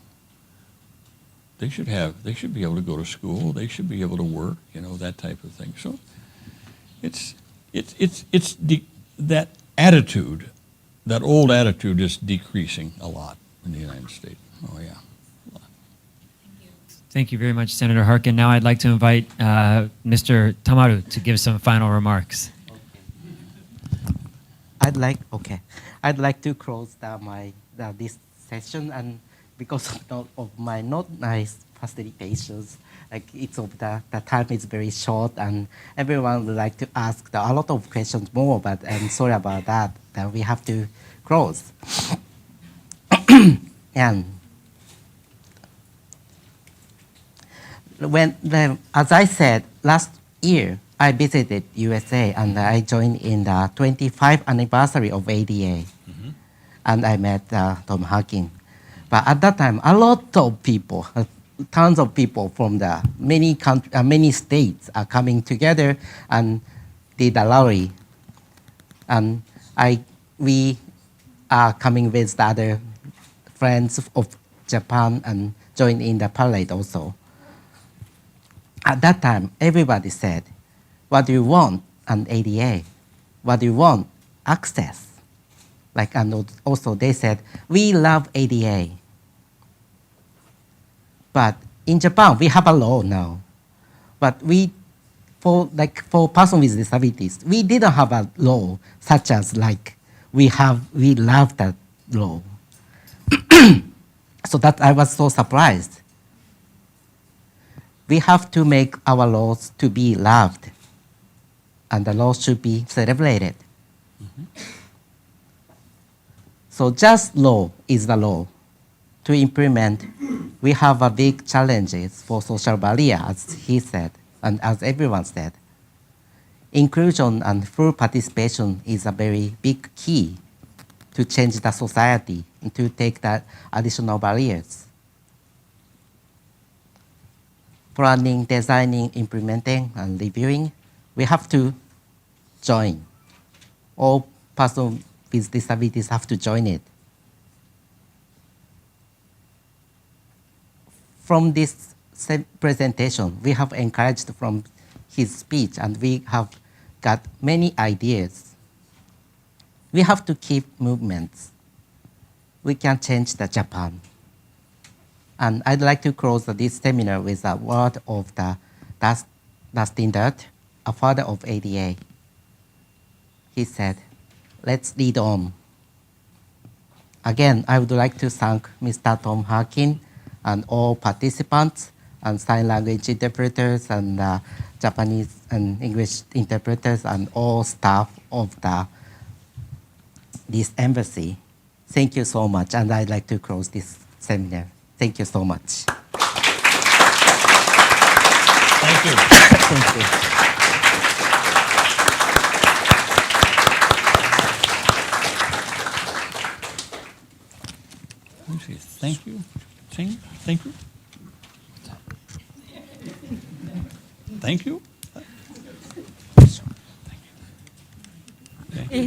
they should be able to go to school, they should be able to work, that type of thing. So that attitude, that old attitude is decreasing a lot in the United States. Oh yeah. Thank you very much, Senator Harkin. Now I'd like to invite Mr. Tamaru to give some final remarks. I'd like to close this session and because of my not nice facilitations, like it's of the time is very short and everyone would like to ask a lot of questions more, but I'm sorry about that we have to close. And as I said, last year I visited USA and I joined in the 25th anniversary of ADA. And I met Tom Harkin. But at that time, a lot of people, tons of people from the many states are coming together and did a rally. And we are coming with the other friends of Japan and joined in the parade also. At that time, everybody said, what do you want an ADA? What do you want? Access. And also they said, we love ADA. But in Japan, we have a law now. But for persons with disabilities, we didn't have a law such as we love that law. So that I was so surprised. We have to make our laws to be loved, and the laws should be celebrated. So just law is the law. To implement, we have a big challenges for social barrier, as he said, and as everyone said. Inclusion and full participation is a very big key to change the society and to take the additional barriers. Planning, designing, implementing, and reviewing, we have to join. All persons with disabilities have to join it. From this presentation, we have encouraged from his speech, and we have got many ideas. We have to keep movements. We can change the Japan. And I'd like to close this seminar with a word of Dustin Dirt, a father of ADA. He said, let's lead on. Again, I would like to thank Mr. Tom Harkin and all participants and sign language interpreters and Japanese and English interpreters and all staff of this embassy. Thank you so much, and I'd like to close this seminar. Thank you so much. Thank you. Thank you. Thank you. Thank you. Thank you.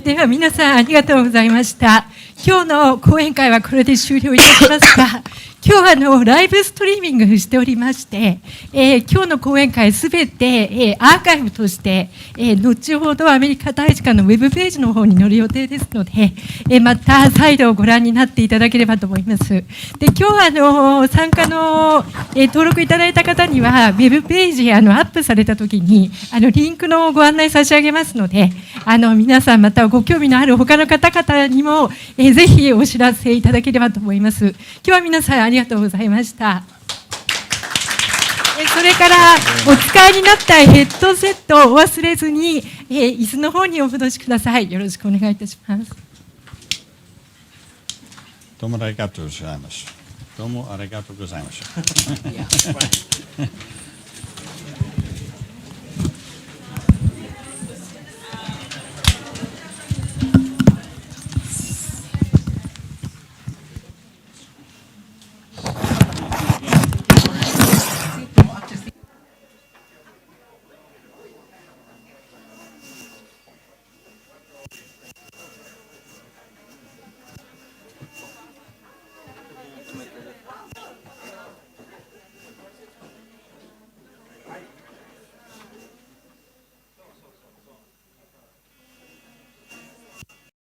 では皆さんありがとうございました。今日の講演会はこれで終了いたしますが、今日はライブストリーミングしておりまして、今日の講演会すべて、アーカイブとして、後ほどアメリカ大使館のウェブページの方に載る予定ですので、また再度ご覧になっていただければと思います。で、今日は参加の、登録いただいた方にはウェブページアップされたときにリンクのご案内差し上げますので、皆さんまたご興味のある他の方々にも、ぜひお知らせいただければと思います。今日は皆さんありがとうございました。それからお使いになったヘッドセットをお忘れずに、椅子の方にお戻しください。よろしくお願いいたします。どうもありがとうございます。どうもありがとうございました。